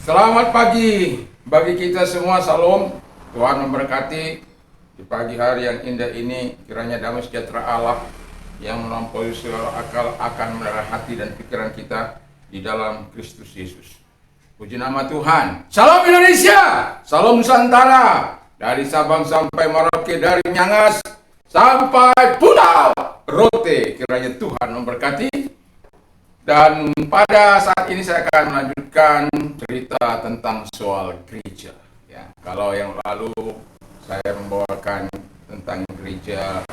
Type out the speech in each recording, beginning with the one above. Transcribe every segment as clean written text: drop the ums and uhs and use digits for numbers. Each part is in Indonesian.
Selamat pagi bagi kita semua, salam. Tuhan memberkati di pagi hari yang indah ini. Kiranya damai sejahtera Allah yang melampaui segala akal akan memelihara hati dan pikiran kita di dalam Kristus Yesus. Puji nama Tuhan. Salam Indonesia, salam Nusantara. Dari Sabang sampai Merauke, dari Nyangas sampai Pulau Rote. Kiranya Tuhan memberkati. Dan pada saat ini saya akan melanjutkan cerita tentang soal gereja. Ya, kalau yang lalu saya membawakan tentang gereja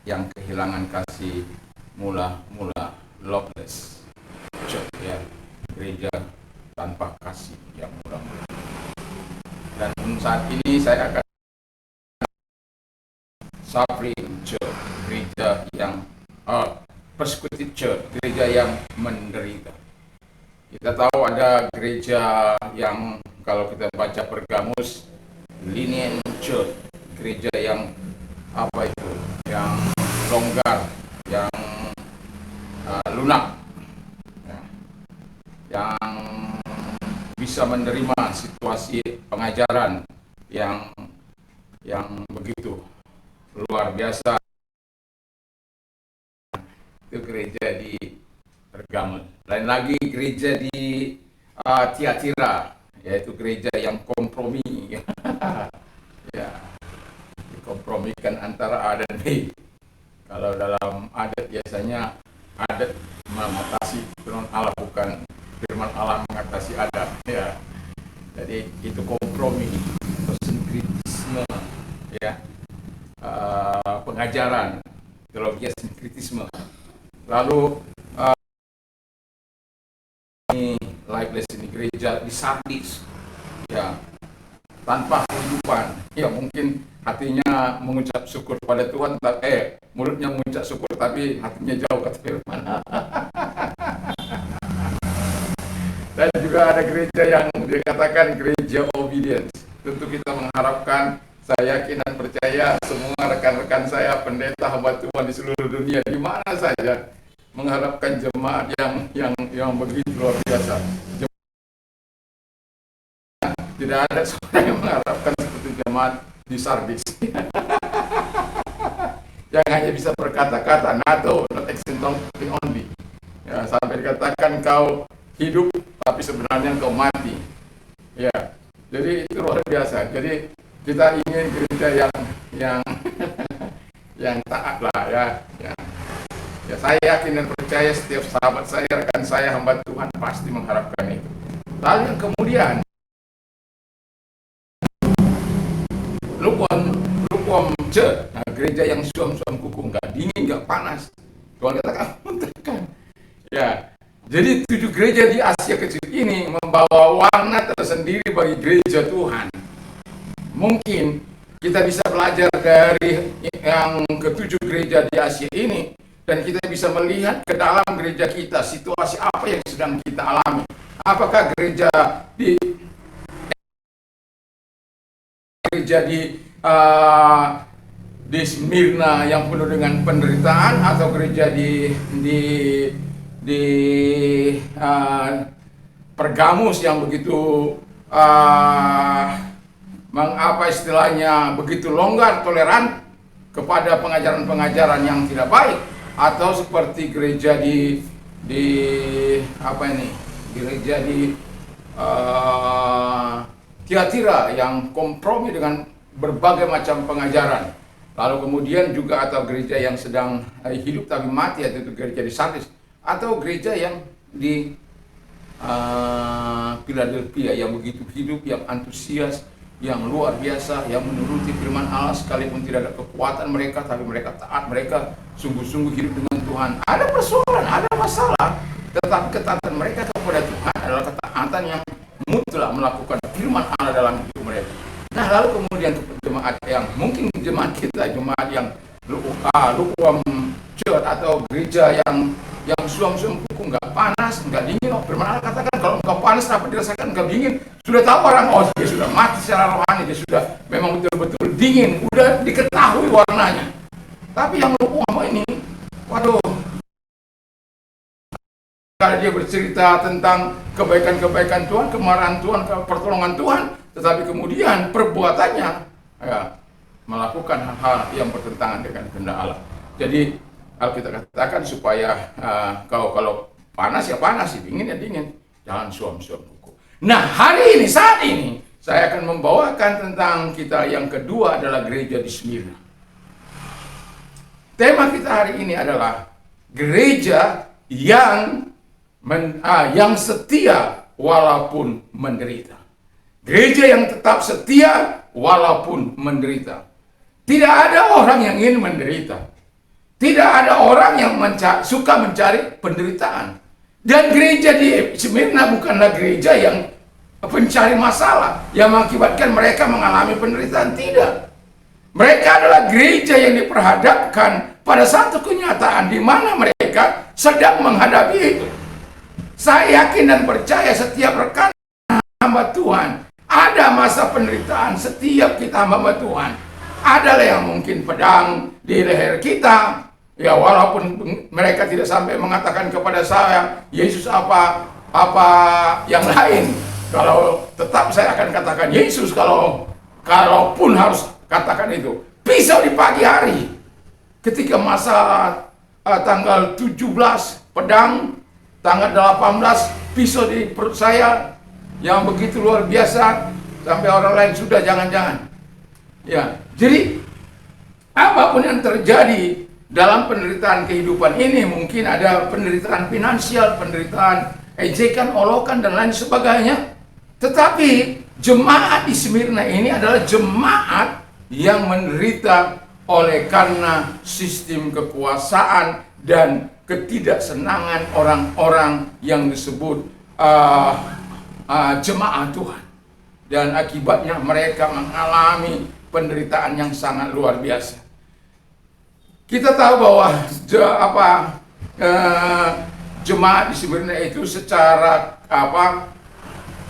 yang kehilangan kasih, mula-mula loveless church, ya, gereja tanpa kasih yang mula-mula. Dan saat ini saya akan suffering church, gereja yang persecuted church, gereja yang menderita. Kita tahu ada gereja yang kalau kita baca Pergamus, lenient church, gereja yang yang longgar, yang lunak, ya, yang bisa menerima situasi pengajaran yang begitu luar biasa. Itu gereja di Pergamus. Lain lagi gereja di Tiatira, yaitu gereja yang kompromi. Ya, dikompromikan antara A dan B. Kalau dalam adat biasanya adat mengatasi firman Allah, bukan firman Allah mengatasi adat. Ya, jadi itu kompromi, sinkritisme, ya, pengajaran, teologi sinkritisme. Lalu ini lifeless, ini gereja di Sardis, ya, tanpa kehidupan. Ya, mungkin hatinya mengucap syukur pada Tuhan, mulutnya mengucap syukur tapi hatinya jauh, kata firman. Dan juga ada gereja yang dikatakan gereja obedience. Tentu kita mengharapkan, saya yakin dan percaya semua rekan-rekan saya, pendeta hamba Tuhan di seluruh dunia, di mana saja, mengharapkan jemaat yang begitu luar biasa. Tidak ada seorang yang mengharapkan seperti jemaat di Sardis. Yang hanya bisa berkata-kata, NATO, not existing only. Ya, sampai dikatakan kau hidup, tapi sebenarnya kau mati. Ya, jadi itu luar biasa. Jadi kita ingin gereja yang taat lah, ya. Ya, saya yakin dan percaya setiap sahabat saya, rekan saya, hamba Tuhan pasti mengharapkan itu. Lalu yang kemudian, lukewarm church, nah, gereja yang suam-suam kuku, nggak dingin, nggak panas. Tuhan katakan, menterkan. Ya, jadi 7 gereja di Asia kecil ini membawa warna tersendiri bagi gereja Tuhan. Mungkin kita bisa belajar dari yang ke-7 gereja di Asia ini, dan kita bisa melihat ke dalam gereja kita, situasi apa yang sedang kita alami. Apakah gereja di Smyrna yang penuh dengan penderitaan, atau gereja di Pergamus yang begitu istilahnya begitu longgar, toleran kepada pengajaran-pengajaran yang tidak baik, atau seperti gereja gereja di Tiatira yang kompromi dengan berbagai macam pengajaran. Lalu kemudian juga atau gereja yang sedang hidup tapi mati, yaitu gereja di Sardis, atau gereja yang di Philadelphia yang begitu hidup, yang antusias, yang luar biasa, yang menuruti firman Allah sekalipun tidak ada kekuatan mereka, tapi mereka taat, mereka sungguh-sungguh hidup dengan Tuhan. Ada persoalan, ada masalah, tetapi ketaatan mereka kepada Tuhan adalah ketaatan yang mutlak melakukan firman Allah dalam hidup mereka. Nah, lalu kemudian jemaat yang mungkin jemaat kita, jemaat yang lukewarm church, atau gereja yang suam-suam kuku, nggak panas, nggak dingin. Firman Allah katakan kalau engkau panas dapat dirasakan, engkau dingin. Sudah tahu orang, dia sudah mati secara rohani, dia sudah memang betul-betul dingin, udah diketahui warnanya. Tapi yang lukewarm ini, waduh, Kalau dia bercerita tentang kebaikan-kebaikan Tuhan, kemarahan Tuhan, pertolongan Tuhan, tetapi kemudian perbuatannya ya, melakukan hal-hal yang bertentangan dengan kehendak Allah. Jadi Alkitab katakan supaya kau kalau panas ya panas, dingin ya dingin, jangan suam-suam kuku. Nah hari ini, saat ini saya akan membawakan tentang kita yang kedua adalah gereja di Smyrna. Tema kita hari ini adalah gereja yang setia walaupun menderita. Gereja yang tetap setia walaupun menderita. Tidak ada orang yang ingin menderita. Tidak ada orang yang suka mencari penderitaan. Dan gereja di Smyrna bukanlah gereja yang pencari masalah, yang mengakibatkan mereka mengalami penderitaan. Tidak. Mereka adalah gereja yang diperhadapkan pada satu kenyataan di mana mereka sedang menghadapi itu. Saya yakin dan percaya setiap rekan hamba Tuhan ada masa penderitaan. Setiap kita hamba Tuhan adalah yang mungkin pedang di leher kita. Ya walaupun mereka tidak sampai mengatakan kepada saya Yesus apa yang lain. Kalau tetap saya akan katakan Yesus, kalaupun harus katakan itu. Pisau di pagi hari ketika masa tanggal 17 pedang, tanggal 18 pisau di perut saya yang begitu luar biasa sampai orang lain sudah jangan-jangan. Ya, jadi apapun yang terjadi dalam penderitaan kehidupan ini, mungkin ada penderitaan finansial, penderitaan ejekan, olokan, dan lain sebagainya. Tetapi jemaat di Smyrna ini adalah jemaat yang menderita oleh karena sistem kekuasaan dan ketidaksenangan orang-orang yang disebut jemaat Tuhan. Dan akibatnya mereka mengalami penderitaan yang sangat luar biasa. Kita tahu bahwa jemaat di Smyrna itu secara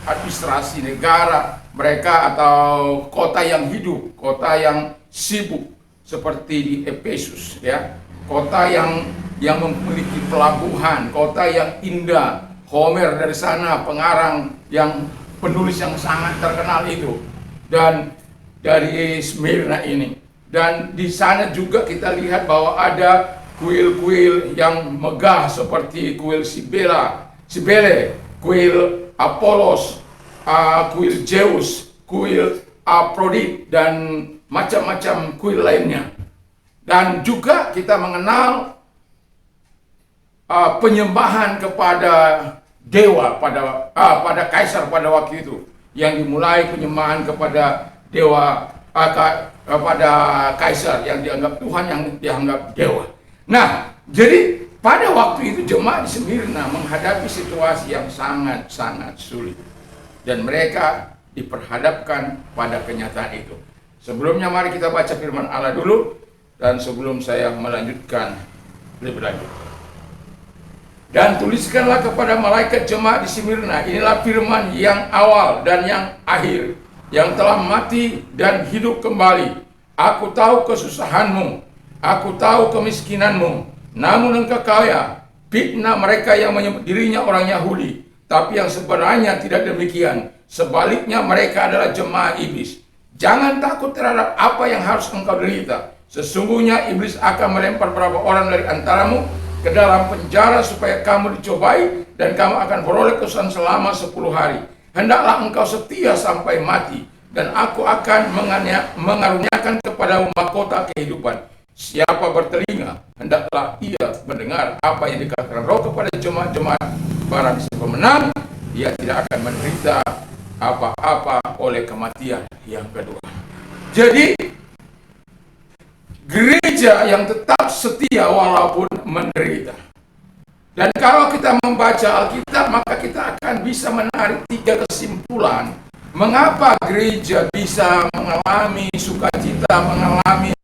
administrasi negara mereka atau kota yang hidup, kota yang sibuk seperti di Efesus, ya, kota yang memiliki pelabuhan, kota yang indah. Homer dari sana, pengarang yang penulis yang sangat terkenal itu, dan dari Smyrna ini. Dan di sana juga kita lihat bahwa ada kuil-kuil yang megah seperti kuil Cibele, kuil Apolos, kuil Zeus, kuil Aphrodite, dan macam-macam kuil lainnya. Dan juga kita mengenal penyembahan kepada dewa pada kaisar pada waktu itu, yang dimulai penyembahan kepada dewa kepada kaisar yang dianggap Tuhan, yang dianggap dewa. Nah, jadi pada waktu itu jemaat di Smyrna menghadapi situasi yang sangat-sangat sulit, dan mereka diperhadapkan pada kenyataan itu. Sebelumnya mari kita baca firman Allah dulu, dan sebelum saya melanjutkan lebih lanjut. Dan tuliskanlah kepada malaikat jemaat di Smyrna, inilah firman yang awal dan yang akhir, yang telah mati dan hidup kembali. Aku tahu kesusahanmu, aku tahu kemiskinanmu, namun engkau kaya. Fitnah mereka yang menyebut dirinya orang Yahudi, tapi yang sebenarnya tidak demikian. Sebaliknya mereka adalah jemaah iblis. Jangan takut terhadap apa yang harus engkau derita. Sesungguhnya iblis akan melempar beberapa orang dari antaramu ke dalam penjara supaya kamu dicobai, dan kamu akan beroleh kesusahan selama 10 hari. Hendaklah engkau setia sampai mati, dan aku akan mengaruniakan kepadamu mahkota kehidupan. Siapa bertelinga, hendaklah ia mendengar apa yang dikatakan Roh kepada jemaat-jemaat. Barang siapa menang, ia tidak akan menderita apa-apa oleh kematian yang kedua. Jadi, gereja yang tetap setia walaupun menderita. Dan kalau kita membaca Alkitab, maka kita akan bisa menarik 3 kesimpulan. Mengapa gereja bisa mengalami sukacita, mengalami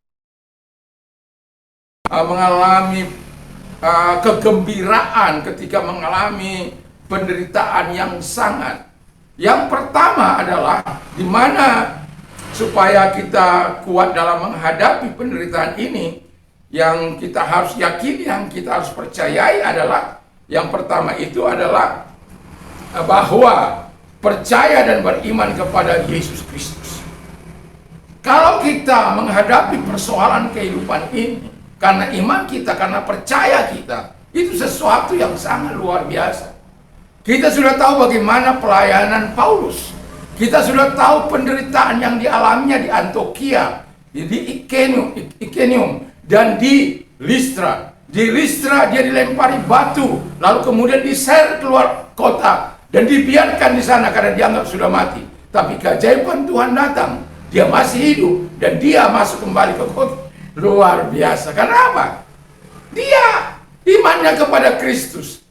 kegembiraan ketika mengalami penderitaan yang sangat. Yang pertama adalah di mana supaya kita kuat dalam menghadapi penderitaan ini, yang kita harus yakini, yang kita harus percayai adalah, yang pertama itu adalah bahwa percaya dan beriman kepada Yesus Kristus. Kalau kita menghadapi persoalan kehidupan ini karena iman kita, karena percaya kita, itu sesuatu yang sangat luar biasa. Kita sudah tahu bagaimana pelayanan Paulus. Kita sudah tahu penderitaan yang dialaminya di Antioquia, di Iconium, dan di Listra. Di Listra dia dilempari batu, lalu kemudian diseret keluar kota dan dibiarkan di sana karena dianggap sudah mati. Tapi keajaiban Tuhan datang, dia masih hidup dan dia masuk kembali ke kota. Luar biasa. Karena apa? Dia imannya kepada Kristus.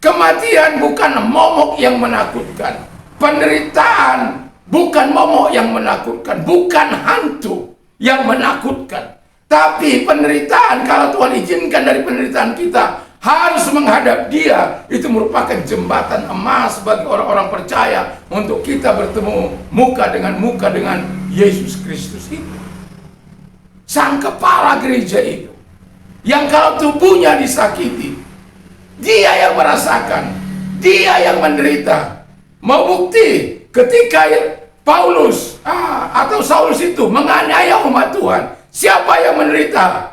Kematian bukan momok yang menakutkan. Penderitaan bukan momok yang menakutkan, bukan hantu yang menakutkan. Tapi penderitaan, kalau Tuhan izinkan dari penderitaan kita, harus menghadap Dia. Itu merupakan jembatan emas bagi orang-orang percaya untuk kita bertemu muka dengan Yesus Kristus itu. Sang kepala gereja itu, yang kalau tubuhnya disakiti, Dia yang merasakan, Dia yang menderita. Mau bukti, ketika Paulus atau Saulus itu menganiaya umat Tuhan, siapa yang menderita?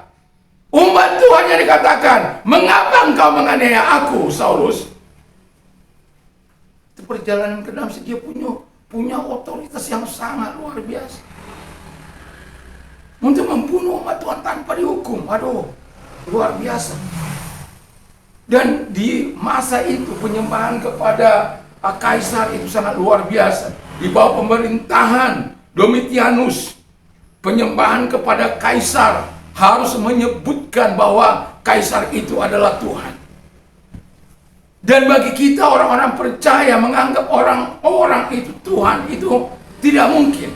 Umat Tuhan yang dikatakan, mengapa engkau menganiaya aku, Saulus? Itu perjalanan ke Damsik, dia punya otoritas yang sangat luar biasa untuk membunuh umat Tuhan tanpa dihukum. Aduh, luar biasa. Dan di masa itu penyembahan kepada Kaisar itu sangat luar biasa. Di bawah pemerintahan Domitianus, penyembahan kepada Kaisar harus menyebutkan bahwa Kaisar itu adalah Tuhan. Dan bagi kita orang-orang percaya menganggap orang-orang itu Tuhan itu tidak mungkin.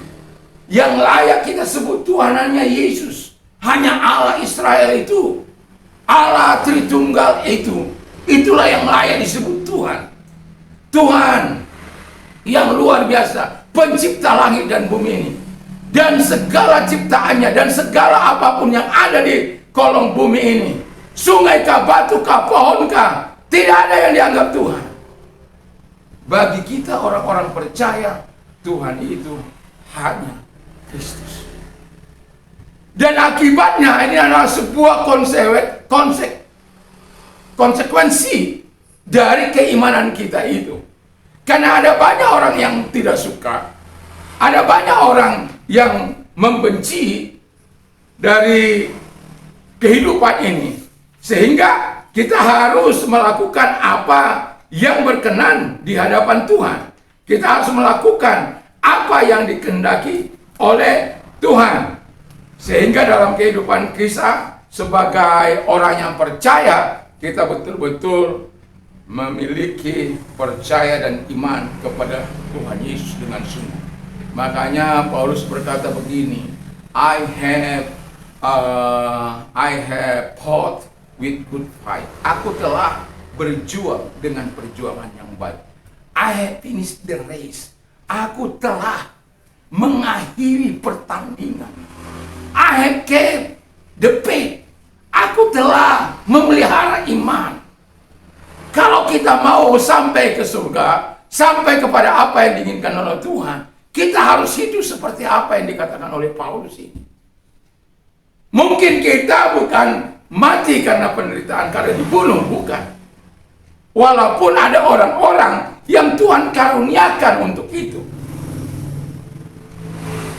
Yang layak kita sebut Tuhan hanya Yesus. Hanya Allah Israel itu, Allah Tritunggal itu. Itulah yang layak disebut Tuhan. Tuhan yang luar biasa, pencipta langit dan bumi ini, dan segala ciptaannya, dan segala apapun yang ada di kolong bumi ini, sungai kah, batu kah, pohon kah, tidak ada yang dianggap Tuhan. Bagi kita orang-orang percaya, Tuhan itu hanya Kristus. Dan akibatnya ini adalah sebuah konsekuensi dari keimanan kita itu. Karena ada banyak orang yang tidak suka, ada banyak orang yang membenci dari kehidupan ini, sehingga kita harus melakukan apa yang berkenan di hadapan Tuhan. Kita harus melakukan apa yang dikehendaki oleh Tuhan, sehingga dalam kehidupan kita sebagai orang yang percaya, kita betul-betul memiliki percaya dan iman kepada Tuhan Yesus dengan sungguh. Makanya Paulus berkata begini, I have fought with good fight. Aku telah berjuang dengan perjuangan yang baik. I have finished the race. Aku telah mengakhiri pertandingan. I have kept the faith. Aku telah memelihara iman. Kalau kita mau sampai ke surga, sampai kepada apa yang diinginkan oleh Tuhan, kita harus hidup seperti apa yang dikatakan oleh Paulus ini. Mungkin kita bukan mati karena penderitaan, karena dibunuh, bukan. Walaupun ada orang-orang yang Tuhan karuniakan untuk itu.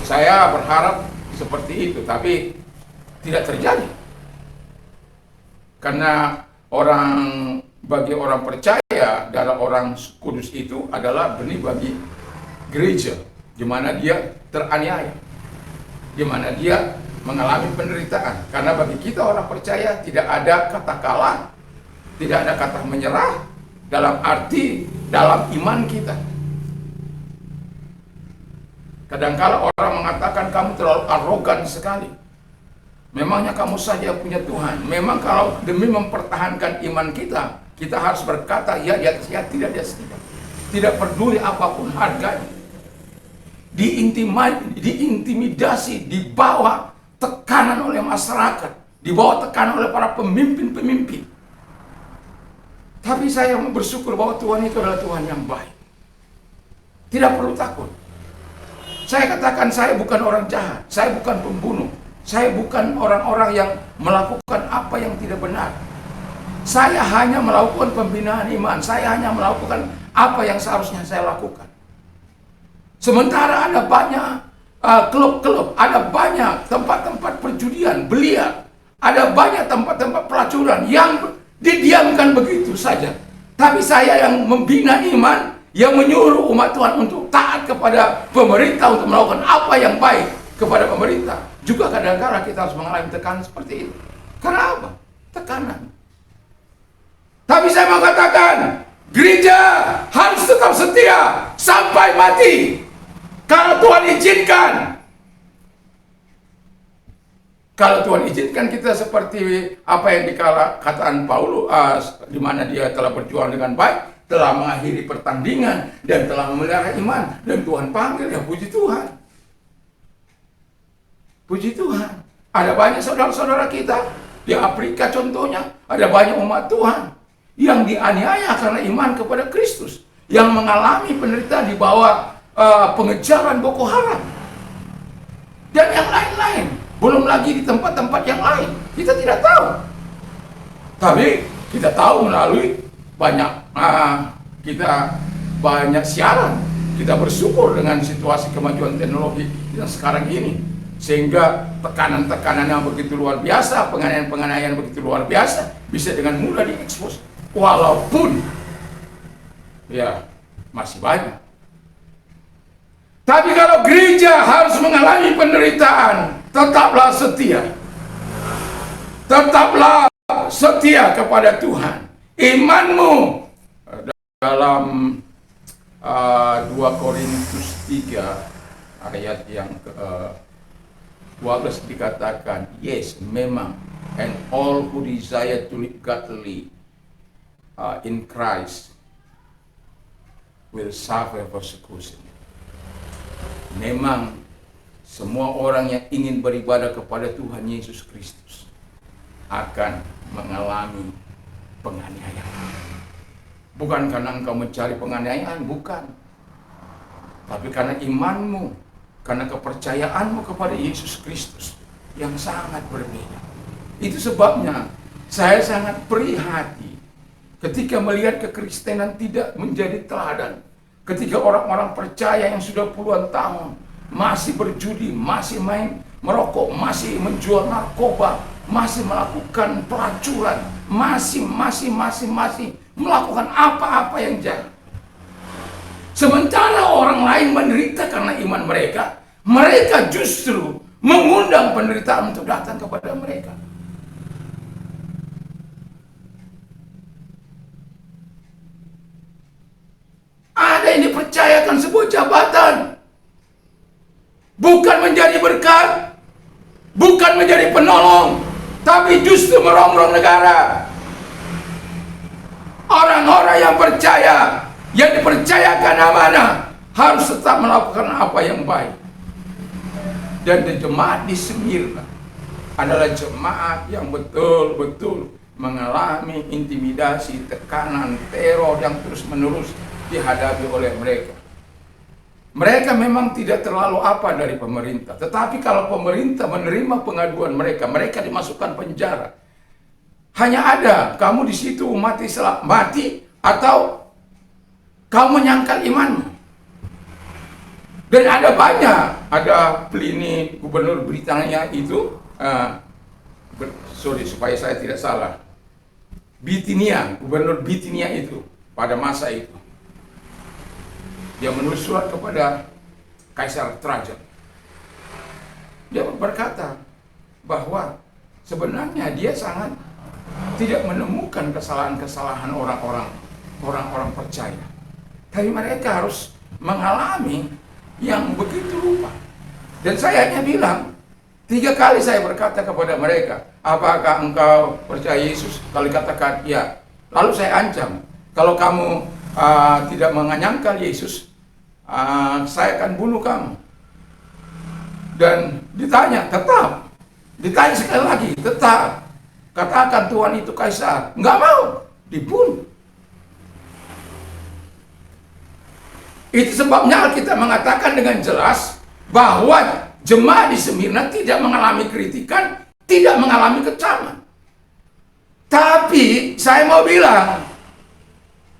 Saya berharap seperti itu, tapi tidak terjadi. Karena bagi orang percaya, darah orang kudus itu adalah benih bagi gereja, di mana dia teraniaya, di mana dia mengalami penderitaan. Karena bagi kita orang percaya tidak ada kata kalah, tidak ada kata menyerah dalam arti dalam iman kita. Kadang-kala orang mengatakan kamu terlalu arogan sekali. Memangnya kamu saja punya Tuhan. Memang kalau demi mempertahankan iman kita, kita harus berkata ya di atas ya, tidak di atas tidak. Tidak peduli apapun harganya. Diintimidasi, di bawah tekanan oleh masyarakat, di bawah tekanan oleh para pemimpin-pemimpin. Tapi saya bersyukur bahwa Tuhan itu adalah Tuhan yang baik. Tidak perlu takut. Saya katakan saya bukan orang jahat, saya bukan pembunuh, saya bukan orang-orang yang melakukan apa yang tidak benar. Saya hanya melakukan pembinaan iman, saya hanya melakukan apa yang seharusnya saya lakukan. Sementara ada banyak klub-klub, ada banyak tempat-tempat perjudian, beliar, ada banyak tempat-tempat pelacuran yang didiamkan begitu saja. Tapi saya yang membina iman, yang menyuruh umat Tuhan untuk taat kepada pemerintah, untuk melakukan apa yang baik kepada pemerintah. Juga kadang-kadang kita harus mengalami tekanan seperti itu. Karena apa? Tekanan. Tapi saya mau katakan, gereja harus tetap setia sampai mati. Kalau Tuhan izinkan. Kalau Tuhan izinkan kita seperti apa yang dikatakan Paulus, di mana dia telah berjuang dengan baik, telah mengakhiri pertandingan, dan telah memelihara iman, dan Tuhan panggil, ya puji Tuhan. Puji Tuhan. Ada banyak saudara-saudara kita di Afrika contohnya, ada banyak umat Tuhan yang dianiaya karena iman kepada Kristus, yang mengalami penderitaan di bawah pengejaran Boko Haram dan yang lain-lain. Belum lagi di tempat-tempat yang lain, kita tidak tahu. Tapi kita tahu melalui kita banyak siaran. Kita bersyukur dengan situasi kemajuan teknologi yang sekarang ini, sehingga tekanan-tekanan yang begitu luar biasa, penganiayaan-penganiayaan begitu luar biasa bisa dengan mudah diekspos. Walaupun ya masih banyak. Tapi kalau gereja harus mengalami penderitaan, tetaplah setia. Tetaplah setia kepada Tuhan. Imanmu dalam 2 Korintus 3 ayat yang ke-12 dikatakan, yes, memang, and all who desire to live godly in Christ will suffer persecution. Memang semua orang yang ingin beribadah kepada Tuhan Yesus Kristus akan mengalami penganiayaan. Bukan karena engkau mencari penganiayaan, bukan. Tapi karena imanmu, karena kepercayaanmu kepada Yesus Kristus yang sangat berbeda. Itu sebabnya saya sangat prihatin ketika melihat kekristenan tidak menjadi teladan. Ketika orang-orang percaya yang sudah puluhan tahun masih berjudi, masih main merokok, masih menjual narkoba, masih melakukan pelacuran, masih melakukan apa-apa yang jahat. Sementara orang lain menderita karena iman mereka, mereka justru mengundang penderitaan untuk datang kepada mereka. Ada yang dipercayakan sebuah jabatan, bukan menjadi berkat, bukan menjadi penolong, tapi justru merongrong negara. Orang-orang yang percaya, yang dipercayakan amanah, harus tetap melakukan apa yang baik. Dan di jemaat di Smyrna adalah jemaat yang betul-betul mengalami intimidasi, tekanan, teror yang terus-menerus dihadapi oleh mereka. Mereka memang tidak terlalu apa dari pemerintah, tetapi kalau pemerintah menerima pengaduan mereka, mereka dimasukkan penjara. Hanya ada kamu di situ mati atau kamu menyangkal imanmu. Dan ada banyak, ada Pliny, gubernur Britania itu, supaya saya tidak salah, Bitinia, gubernur Bitinia itu pada masa itu, dia menulis surat kepada Kaisar Trajan. Dia berkata bahwa sebenarnya dia sangat tidak menemukan kesalahan-kesalahan orang-orang percaya. Tapi mereka harus mengalami yang begitu rupa. Dan saya hanya bilang, 3 kali saya berkata kepada mereka, apakah engkau percaya Yesus? Kalau dikatakan ya, lalu saya ancam, kalau kamu tidak menyangkal Yesus, saya akan bunuh kamu. Dan ditanya, tetap. Ditanya sekali lagi, tetap. Katakan Tuhan itu kaisar. Enggak mau, dibunuh. Itu sebabnya Alkitab mengatakan dengan jelas bahwa jemaat di Smyrna tidak mengalami kritikan, tidak mengalami kecaman. Tapi saya mau bilang,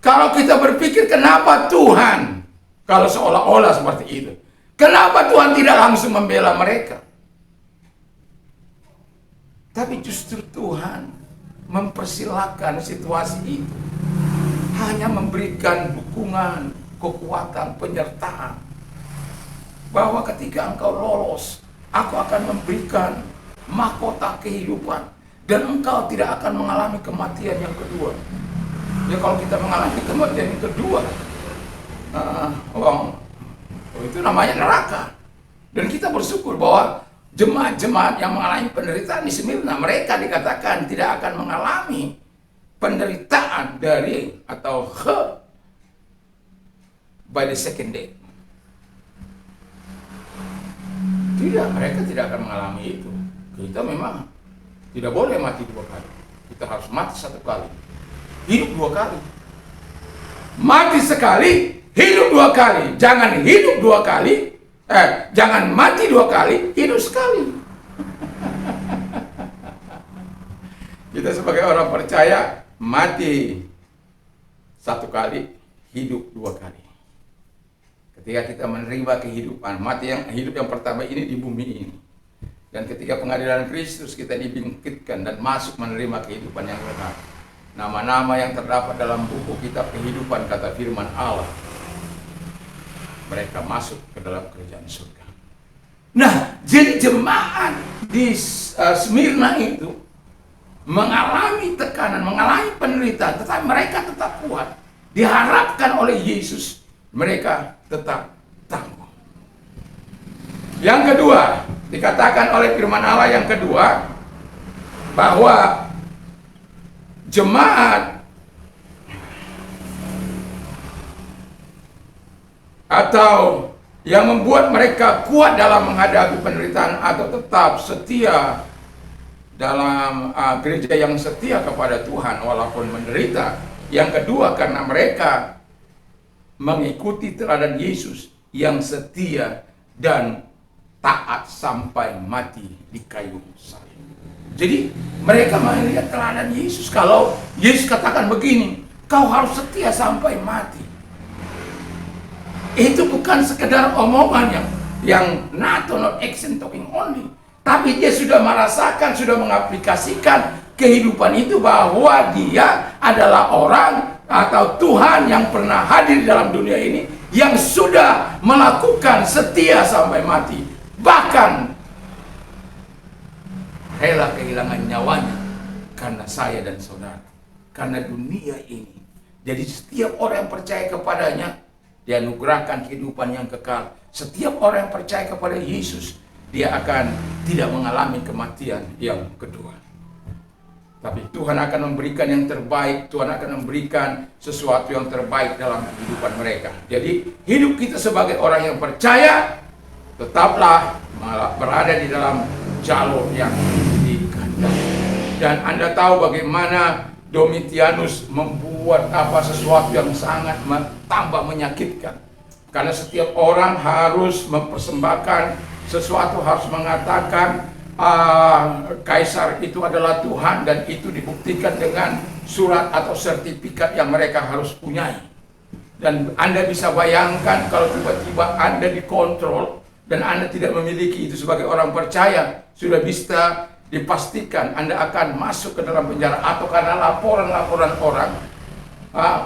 kalau kita berpikir kenapa Tuhan, kalau seolah-olah seperti itu, kenapa Tuhan tidak langsung membela mereka? Tapi justru Tuhan mempersilahkan situasi itu, hanya memberikan dukungan, kekuatan, penyertaan, bahwa ketika engkau lolos, aku akan memberikan mahkota kehidupan, dan engkau tidak akan mengalami kematian yang kedua. Ya, kalau kita mengalami kematian yang kedua, itu namanya neraka. Dan kita bersyukur bahwa jemaat-jemaat yang mengalami penderitaan di Smyrna, mereka dikatakan tidak akan mengalami penderitaan dari atau by the second day. Tidak, mereka tidak akan mengalami itu. Kita memang tidak boleh mati dua kali. Kita harus mati satu kali, hidup dua kali. Mati sekali, hidup dua kali. Jangan hidup dua kali, jangan mati dua kali, hidup sekali. Kita sebagai orang percaya, mati satu kali, hidup dua kali. Ketika kita menerima kehidupan, hidup yang pertama ini di bumi ini. Dan ketika pengadilan Kristus kita dibangkitkan dan masuk menerima kehidupan yang benar. Nama-nama yang terdapat dalam buku kitab kehidupan, kata firman Allah, mereka masuk ke dalam kerajaan surga. Nah, jadi jemaat di Smyrna itu mengalami tekanan, mengalami penderitaan, tetapi mereka tetap kuat. Diharapkan oleh Yesus, mereka tetap tangguh. Yang kedua, dikatakan oleh firman Allah yang kedua, bahwa jemaat atau yang membuat mereka kuat dalam menghadapi penderitaan atau tetap setia dalam gereja yang setia kepada Tuhan walaupun menderita. Yang kedua, karena mereka mengikuti teladan Yesus yang setia dan taat sampai mati di kayu salib. Jadi mereka melihat teladan Yesus. Kalau Yesus katakan begini, kau harus setia sampai mati. Itu bukan sekedar omongan yang not action talking only. Tapi dia sudah merasakan, sudah mengaplikasikan kehidupan itu, bahwa dia adalah orang atau Tuhan yang pernah hadir dalam dunia ini, yang sudah melakukan setia sampai mati. Bahkan rela kehilangan nyawanya karena saya dan saudara, karena dunia ini. Jadi setiap orang yang percaya kepadanya dianugerahkan kehidupan yang kekal. Setiap orang yang percaya kepada Yesus, dia akan tidak mengalami kematian yang kedua. Tapi Tuhan akan memberikan yang terbaik. Tuhan akan memberikan sesuatu yang terbaik dalam kehidupan mereka. Jadi hidup kita sebagai orang yang percaya, tetaplah berada di dalam jalur yang dikehendaki. Dan Anda tahu bagaimana Domitianus membuat sesuatu yang sangat tambah menyakitkan. Karena setiap orang harus mempersembahkan sesuatu, harus mengatakan Kaisar itu adalah Tuhan, dan itu dibuktikan dengan surat atau sertifikat yang mereka harus punyai. Dan Anda bisa bayangkan kalau tiba-tiba Anda dikontrol dan Anda tidak memiliki itu sebagai orang percaya, sudah bisa dipastikan Anda akan masuk ke dalam penjara, atau karena laporan-laporan orang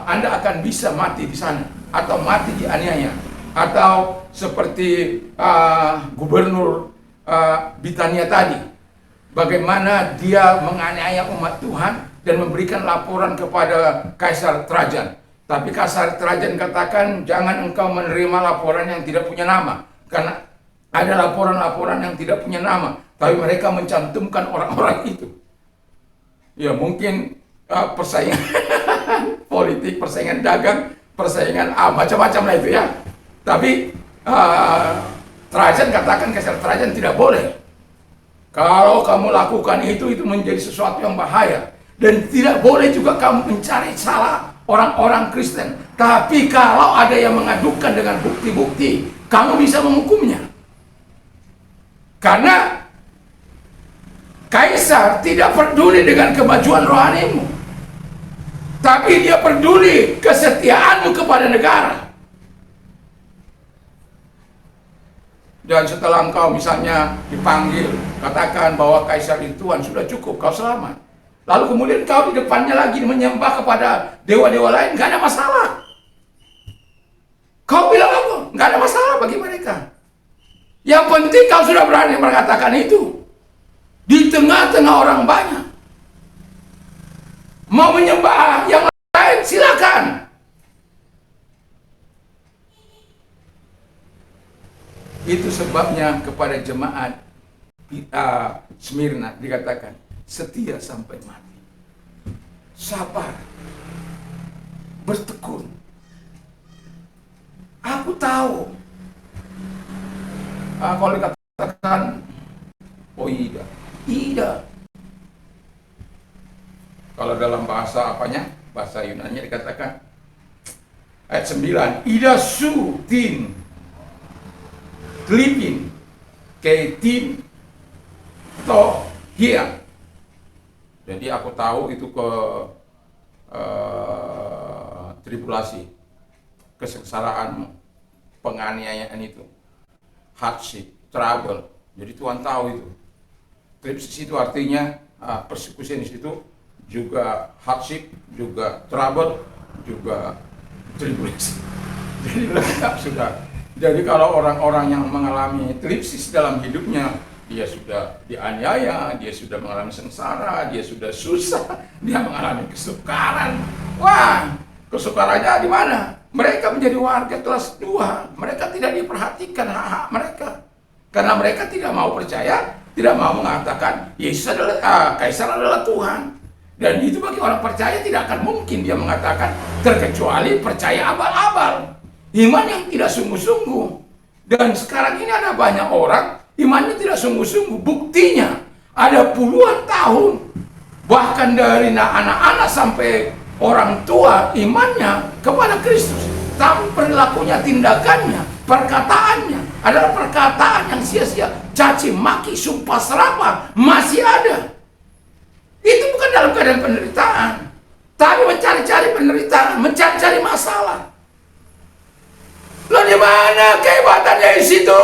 Anda akan bisa mati di sana, atau mati dianiaya, atau seperti gubernur Bitania tadi, bagaimana dia menganiaya umat Tuhan dan memberikan laporan kepada Kaisar Trajan. Tapi Kaisar Trajan katakan, jangan engkau menerima laporan yang tidak punya nama, karena ada laporan-laporan yang tidak punya nama, tapi mereka mencantumkan orang-orang itu. Ya mungkin persaingan politik, persaingan dagang, persaingan macam-macam lah itu ya. Tapi Trajan katakan, Kaisar Trajan tidak boleh. Kalau kamu lakukan itu menjadi sesuatu yang bahaya. Dan tidak boleh juga kamu mencari salah orang-orang Kristen. Tapi kalau ada yang mengadukan dengan bukti-bukti, kamu bisa menghukumnya. Karena kaisar tidak peduli dengan kemajuan rohanimu, tapi dia peduli kesetiaanmu kepada negara. Dan setelah engkau misalnya dipanggil, katakan bahwa kaisar itu Tuhan, sudah cukup, kau selamat. Lalu kemudian kau di depannya lagi menyembah kepada dewa-dewa lain, nggak ada masalah. Kau bilang apa? Nggak ada masalah bagi mereka. Yang penting kau sudah berani mengatakan itu di tengah-tengah orang banyak. Mau menyembah yang lain, silakan. Itu sebabnya kepada jemaat Smyrna dikatakan setia sampai mati, sabar, bertekun. Aku tahu, kalau dikatakan, oh Ida. Kalau dalam bahasa apanya, bahasa Yunani dikatakan ayat 9, Ida su tin Klipin, Keitin, To, Hia. Jadi aku tahu itu ke tribulasi, kesengsaraan, penganiayaan itu, hardship, trouble. Jadi Tuhan tahu itu. Tribulasi itu artinya persekusi di situ juga hardship, juga trouble, juga tribulasi. Jadi lengkap sudah. Jadi kalau orang-orang yang mengalami tripsis dalam hidupnya, dia sudah dianiaya, dia sudah mengalami sengsara, dia sudah susah, dia mengalami kesukaran. Wah, kesukarannya di mana? Mereka menjadi warga kelas 2, mereka tidak diperhatikan hak-hak mereka. Karena mereka tidak mau percaya, tidak mau mengatakan Yesus adalah Kaisar adalah Tuhan. Dan itu bagi orang percaya tidak akan mungkin dia mengatakan, terkecuali percaya abal-abal. Iman yang tidak sungguh-sungguh. Dan sekarang ini ada banyak orang imannya tidak sungguh-sungguh. Buktinya ada puluhan tahun, bahkan dari anak-anak sampai orang tua, imannya kepada Kristus. Tapi perilakunya, tindakannya, perkataannya adalah perkataan yang sia-sia. Caci maki, sumpah serapah masih ada. Itu bukan dalam keadaan penderitaan, tapi mencari-cari penderitaan, mencari-cari masalah. Loh, di mana kehebatan Yesus itu?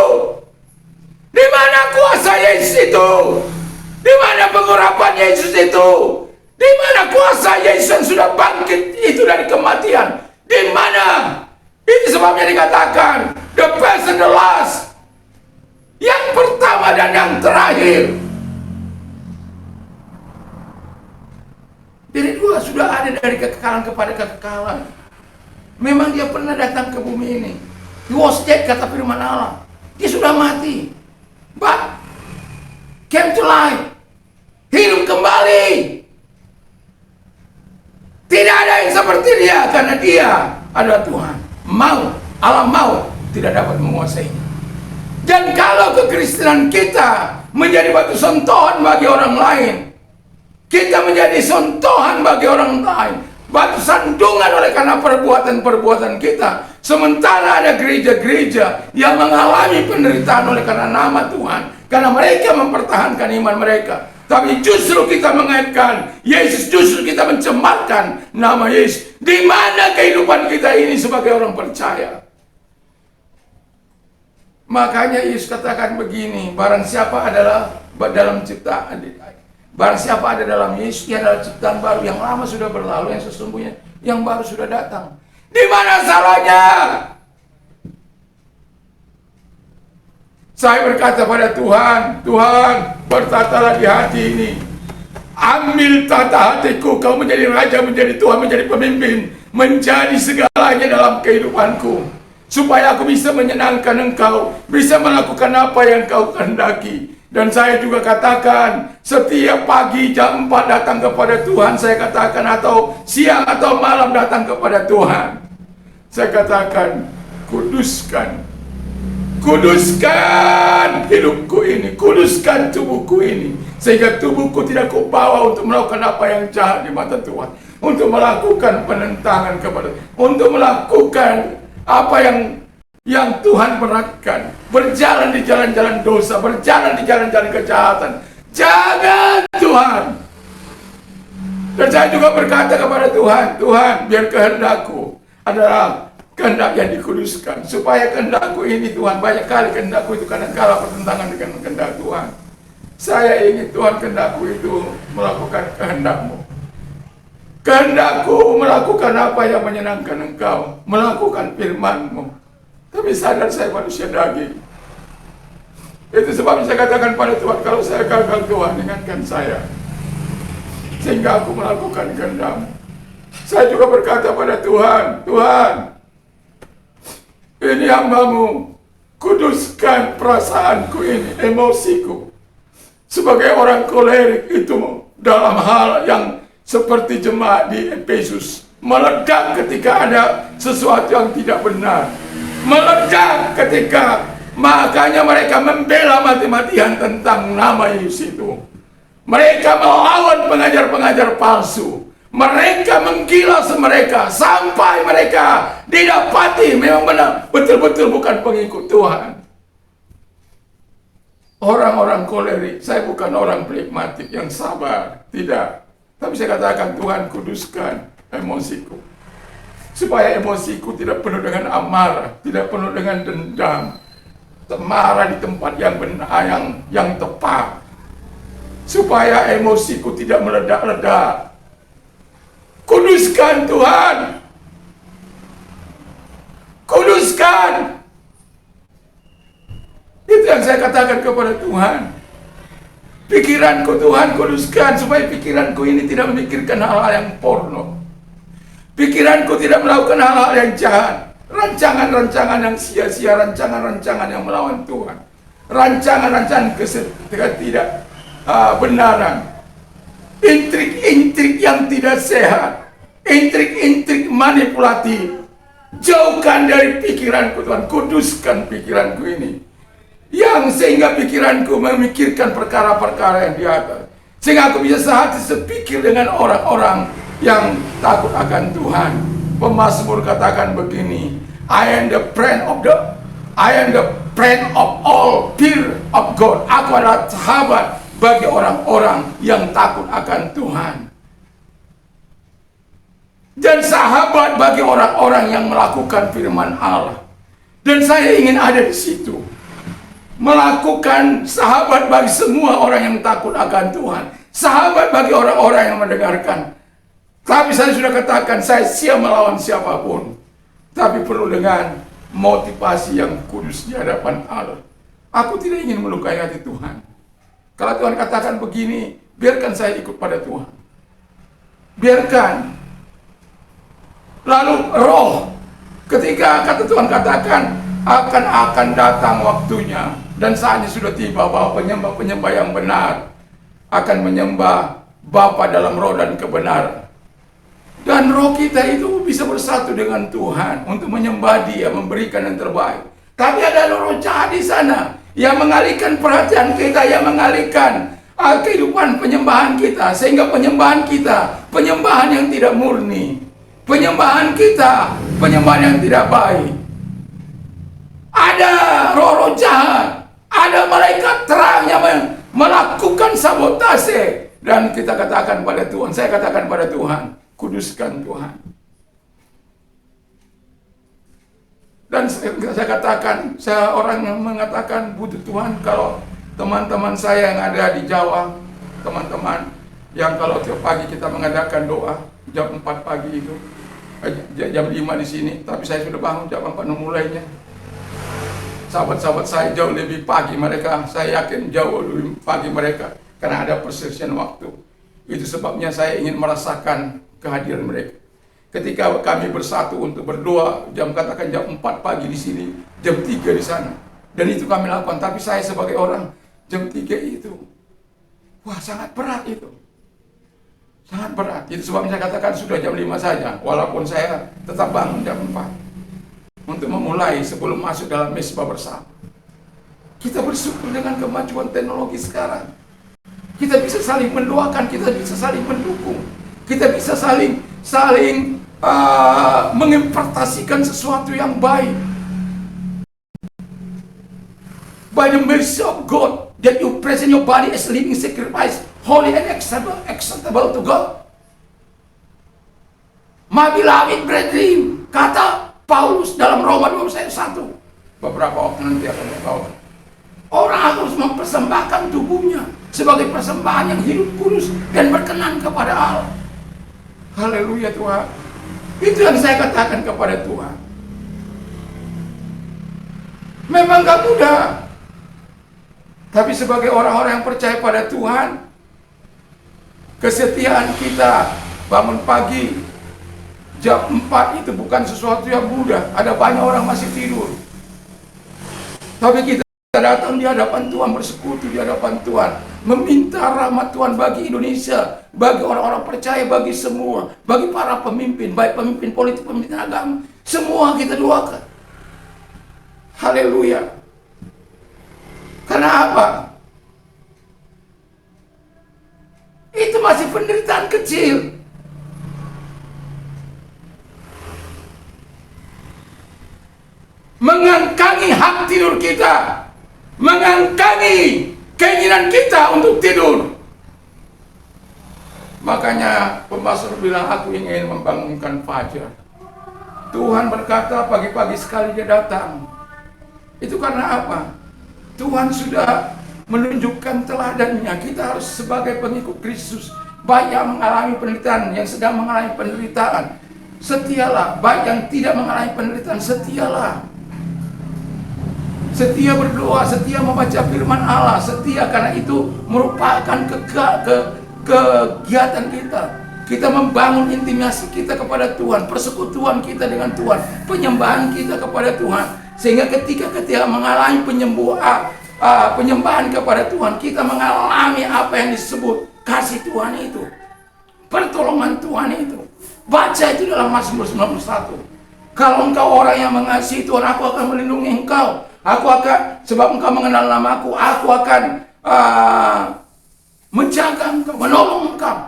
Di mana kuasa Yesus itu? Di mana pengurapan Yesus itu? Di mana kuasa Yesus yang sudah bangkit itu dari kematian? Di mana? Itu sebabnya dikatakan the best and the last. Yang pertama dan yang terakhir. Jadi dua sudah ada dari kekekalan kepada kekekalan. Memang dia pernah datang ke bumi ini. He was dead, kata firman Allah. Dia sudah mati, but came to life, hidup kembali. Tidak ada yang seperti dia, karena dia adalah Tuhan. Alam maut tidak dapat menguasainya. Dan kalau kekristenan kita menjadi batu sentuhan bagi orang lain, kita menjadi sentuhan bagi orang lain, batu sandungan oleh karena perbuatan-perbuatan kita. Sementara ada gereja-gereja yang mengalami penderitaan oleh karena nama Tuhan, karena mereka mempertahankan iman mereka. Tapi justru kita mengaitkan Yesus, justru kita mencemarkan nama Yesus. Di mana kehidupan kita ini sebagai orang percaya? Makanya Yesus katakan begini, barang siapa adalah dalam ciptaan, barang siapa ada dalam Yesus, ia adalah ciptaan baru. Yang lama sudah berlalu, yang sesungguhnya yang baru sudah datang. Di mana salahnya? Saya berkata pada Tuhan, Tuhan, bertatalah di hati ini. Ambil tata hatiku, kau menjadi raja, menjadi Tuhan, menjadi pemimpin, menjadi segalanya dalam kehidupanku. Supaya aku bisa menyenangkan Engkau, bisa melakukan apa yang Kau kehendaki. Dan saya juga katakan, setiap pagi jam 4 datang kepada Tuhan, saya katakan, atau siang atau malam datang kepada Tuhan. Saya katakan, kuduskan hidupku ini, kuduskan tubuhku ini, sehingga tubuhku tidak kubawa untuk melakukan apa yang jahat di mata Tuhan. untuk melakukan penentangan kepada, untuk melakukan apa yang Tuhan beratkan, berjalan di jalan-jalan dosa, berjalan di jalan-jalan kejahatan. Jangan, Tuhan. Dan saya juga berkata kepada Tuhan, Tuhan, biar kehendakku adalah kehendak yang dikuduskan, supaya kehendakku ini, Tuhan, banyak kali kehendakku itu kadang-kala bertentangan dengan kehendak Tuhan. Saya ingin, Tuhan, kehendakku itu melakukan kehendak-Mu. Kehendakku melakukan apa yang menyenangkan Engkau, melakukan firman-Mu. Tapi sadar saya manusia daging. Itu sebab saya katakan pada Tuhan, kalau saya gagal, Tuhan, ingatkan saya, sehingga aku melakukan kehendak-Mu. Saya juga berkata pada Tuhan, Tuhan, ini hamba-Mu, kuduskan perasaanku ini, emosiku. Sebagai orang kolerik itu dalam hal yang seperti jemaat di Efesus, meledak ketika ada sesuatu yang tidak benar. Meledak ketika, makanya mereka membela mati-matian tentang nama Yesus itu. Mereka melawan pengajar-pengajar palsu. Mereka menggilas mereka sampai mereka didapati memang benar betul-betul bukan pengikut Tuhan. Orang-orang kolerik, saya bukan orang pragmatik yang sabar, tidak. Tapi saya katakan, Tuhan, kuduskan emosiku, supaya emosiku tidak penuh dengan amarah, tidak penuh dengan dendam, marah di tempat yang benar, yang tepat, supaya emosiku tidak meledak-ledak. Kuduskan, Tuhan. Kuduskan. Itu yang saya katakan kepada Tuhan. Pikiranku, Tuhan, kuduskan, supaya pikiranku ini tidak memikirkan hal-hal yang porno. Pikiranku tidak melakukan hal-hal yang jahat. Rancangan-rancangan yang sia-sia, rancangan-rancangan yang melawan Tuhan. Rancangan-rancangan ketidak benaran. Intrik-intrik yang tidak sehat, intrik-intrik manipulatif, jauhkan dari pikiranku, Tuhan. Kuduskan pikiranku ini, yang sehingga pikiranku memikirkan perkara-perkara yang di atas, sehingga aku bisa sehati sepikir dengan orang-orang yang takut akan Tuhan. Pemazmur katakan begini, I am the friend of all fear of God. Aku adalah sahabat bagi orang-orang yang takut akan Tuhan. Dan sahabat bagi orang-orang yang melakukan firman Allah. Dan saya ingin ada di situ. Melakukan sahabat bagi semua orang yang takut akan Tuhan. Sahabat bagi orang-orang yang mendengarkan. Tapi saya sudah katakan, saya siap melawan siapapun. Tapi perlu dengan motivasi yang kudus di hadapan Allah. Aku tidak ingin melukai hati Tuhan. Kalau Tuhan katakan begini, biarkan saya ikut pada Tuhan. Biarkan. Lalu roh, ketika kata Tuhan katakan, akan datang waktunya, dan saatnya sudah tiba bahwa penyembah-penyembah yang benar akan menyembah Bapa dalam roh dan kebenaran. Dan roh kita itu bisa bersatu dengan Tuhan untuk menyembah Dia, memberikan yang terbaik. Tapi ada roh jahat di sana yang mengalihkan perhatian kita, yang mengalihkan kehidupan penyembahan kita, sehingga penyembahan kita, penyembahan yang tidak murni, penyembahan kita, penyembahan yang tidak baik. Ada roh-roh jahat, ada malaikat terang yang melakukan sabotase, dan kita katakan pada Tuhan, saya katakan pada Tuhan, kuduskan Tuhan. Dan saya katakan, saya orang yang mengatakan butuh Tuhan. Kalau teman-teman saya yang ada di Jawa, teman-teman yang kalau tiap pagi kita mengadakan doa jam 4 pagi itu, jam 5 di sini, tapi saya sudah bangun jam 4 mulainya. Sahabat-sahabat saya jauh lebih pagi mereka, saya yakin jauh lebih pagi mereka, karena ada perselisihan waktu. Itu sebabnya saya ingin merasakan kehadiran mereka. Ketika kami bersatu untuk berdoa, katakan jam 4 pagi di sini, jam 3 di sana. Dan itu kami lakukan, tapi saya sebagai orang, jam 3 itu, wah sangat berat itu. Sangat berat. Itu sebabnya saya katakan sudah jam 5 saja, walaupun saya tetap bangun jam 4. Untuk memulai sebelum masuk dalam mesbah bersama. Kita bersyukur dengan kemajuan teknologi sekarang. Kita bisa saling mendoakan, kita bisa saling mendukung. Kita bisa saling saling menginterpretasikan sesuatu yang baik. By the mercy of God, that you present your body as a living sacrifice, holy and acceptable to God. My beloved brethren, kata Paulus dalam Roma 12 ayat 1. Beberapa waktu nanti akan membawa. Orang harus mempersembahkan tubuhnya sebagai persembahan yang hidup kudus dan berkenan kepada Allah. Haleluya Tuhan. Itu yang saya katakan kepada Tuhan. Memang gak mudah. Tapi sebagai orang-orang yang percaya pada Tuhan, kesetiaan kita bangun pagi jam 4 itu bukan sesuatu yang mudah. Ada banyak orang masih tidur. Tapi kita datang di hadapan Tuhan, bersekutu di hadapan Tuhan, meminta rahmat Tuhan bagi Indonesia, bagi orang-orang percaya, bagi semua, bagi para pemimpin, baik pemimpin politik, pemimpin agama, semua kita doakan. Haleluya. Karena apa? Itu masih penderitaan kecil. Mengangkangi hak tidur kita, mengangkangi keinginan kita untuk tidur. Makanya pembasar bilang, aku ingin membangunkan fajar. Tuhan berkata pagi-pagi sekali dia datang. Itu karena apa? Tuhan sudah menunjukkan teladannya. Kita harus sebagai pengikut Kristus, baik yang mengalami penderitaan, yang sedang mengalami penderitaan, setialah. Baik yang tidak mengalami penderitaan, setialah. Setia berdoa, setia membaca firman Allah, setia karena itu merupakan kegiatan kita. Kita membangun intimasi kita kepada Tuhan, persekutuan kita dengan Tuhan, penyembahan kita kepada Tuhan. Sehingga ketika mengalami penyembahan kepada Tuhan, kita mengalami apa yang disebut kasih Tuhan itu, pertolongan Tuhan itu. Baca itu dalam Mazmur 91. Kalau engkau orang yang mengasihi Tuhan, aku akan melindungi engkau. Aku akan, sebab engkau mengenal namaku, aku akan menjaga engkau, menolong engkau.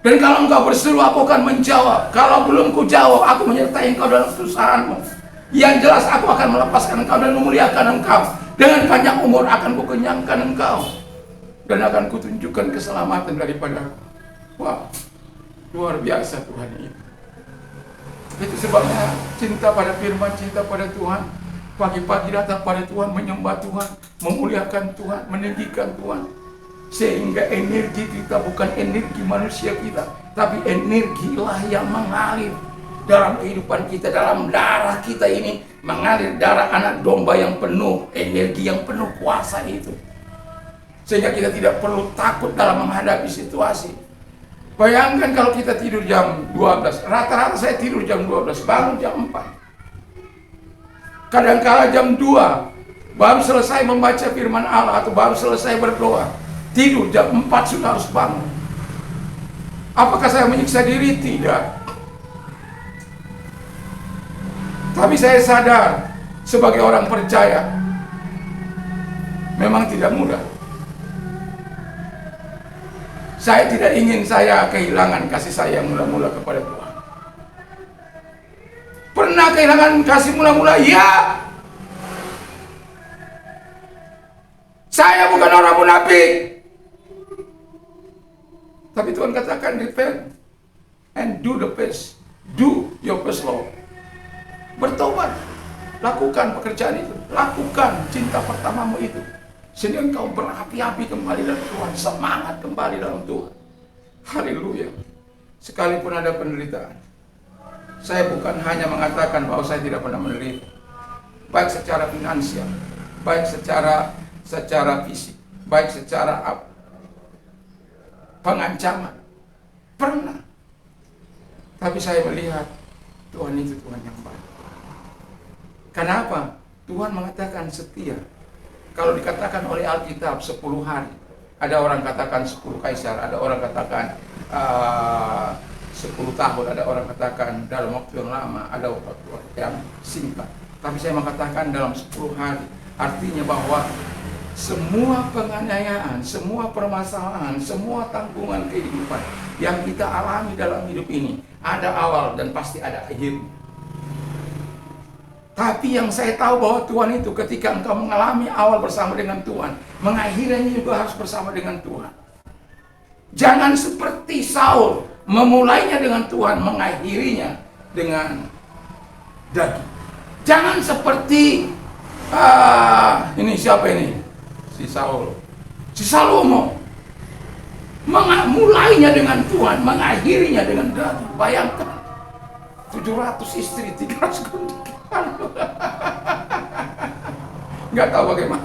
Dan kalau engkau berseru, aku akan menjawab. Kalau belum ku jawab, aku menyertai engkau dalam kesusahanmu. Yang jelas aku akan melepaskan engkau dan memuliakan engkau. Dengan panjang umur akan ku kenyangkan engkau. Dan akan ku tunjukkan keselamatan daripadaku. Wah, luar biasa Tuhan ini. Itu sebabnya cinta pada firman, cinta pada Tuhan. Pagi-pagi datang pada Tuhan, menyembah Tuhan, memuliakan Tuhan, meninggikan Tuhan. Sehingga energi kita bukan energi manusia kita, tapi energilah yang mengalir dalam kehidupan kita, dalam darah kita ini. Mengalir darah anak domba yang penuh, energi yang penuh kuasa itu. Sehingga kita tidak perlu takut dalam menghadapi situasi. Bayangkan kalau kita tidur jam 12, rata-rata saya tidur jam 12, bangun jam 4. Kadang-kala jam 2 baru selesai membaca firman Allah atau baru selesai berdoa. Tidur jam 4 sudah harus bangun. Apakah saya menyiksa diri? Tidak. Tapi saya sadar sebagai orang percaya memang tidak mudah. Saya tidak ingin saya kehilangan kasih sayang mula-mula kepada Tuhan. Pernah kehilangan kasih mula-mula? Ya. Saya bukan orang munafik. Tapi Tuhan katakan, repent and do the best. Do your best, Lord. Bertobat. Lakukan pekerjaan itu. Lakukan cinta pertamamu itu. Sehingga engkau berapi-api kembali dalam Tuhan. Semangat kembali dalam Tuhan. Haleluya. Sekalipun ada penderitaan, saya bukan hanya mengatakan bahwa saya tidak pernah menderita, baik secara finansial, baik secara fisik, baik secara pengancaman, pernah. Tapi saya melihat Tuhan itu Tuhan yang baik. Kenapa? Tuhan mengatakan setia. Kalau dikatakan oleh Alkitab 10 hari, ada orang katakan 10 kaisar, ada orang katakan 10 tahun, ada orang katakan dalam waktu yang lama, ada waktu yang singkat. Tapi saya mengatakan dalam 10 hari. Artinya bahwa semua penganiayaan, semua permasalahan, semua tanggungan kehidupan yang kita alami dalam hidup ini. Ada awal dan pasti ada akhir. Tapi yang saya tahu bahwa Tuhan itu ketika engkau mengalami awal bersama dengan Tuhan, mengakhirinya juga harus bersama dengan Tuhan. Jangan seperti Saul, memulainya dengan Tuhan, mengakhirinya dengan daging. Jangan seperti ini siapa ini? Si Saul, si Salomo, mulainya dengan Tuhan, mengakhirinya dengan daging. Bayangkan 700 istri, 300 gundikan. Nggak tahu bagaimana.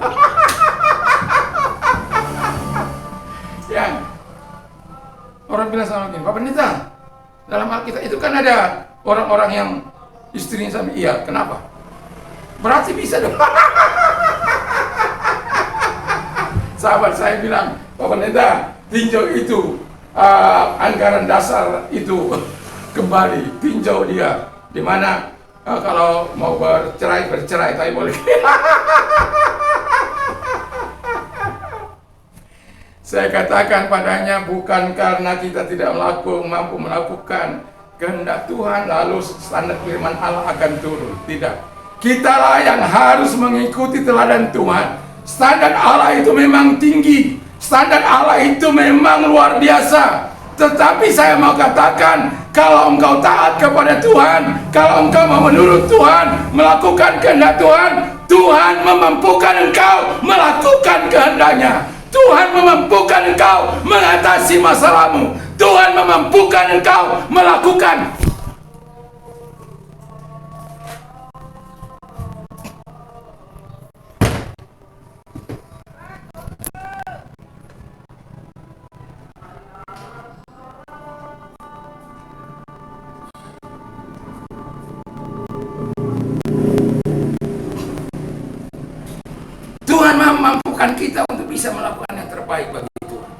Ya, orang bilang sama gini, Pak Pendeta, dalam Alkitab itu kan ada orang-orang yang istrinya sama, iya, kenapa? Berarti bisa dong. Sahabat saya bilang, Pak Pendeta, tinjau itu anggaran dasar itu kembali, tinjau dia. Dimana kalau mau bercerai, tapi boleh. Saya katakan padanya, bukan karena kita tidak mampu melakukan kehendak Tuhan, lalu standar firman Allah akan turun. Tidak. Kitalah yang harus mengikuti teladan Tuhan. Standar Allah itu memang tinggi. Standar Allah itu memang luar biasa. Tetapi saya mau katakan, kalau engkau taat kepada Tuhan, kalau engkau mau menurut Tuhan, melakukan kehendak Tuhan, Tuhan memampukan engkau melakukan kehendaknya. Tuhan memampukan engkau mengatasi masalahmu. Tuhan memampukan engkau melakukan. Tuhan memampukan kita untuk bisa melakukan yang terbaik bagi Tuhan.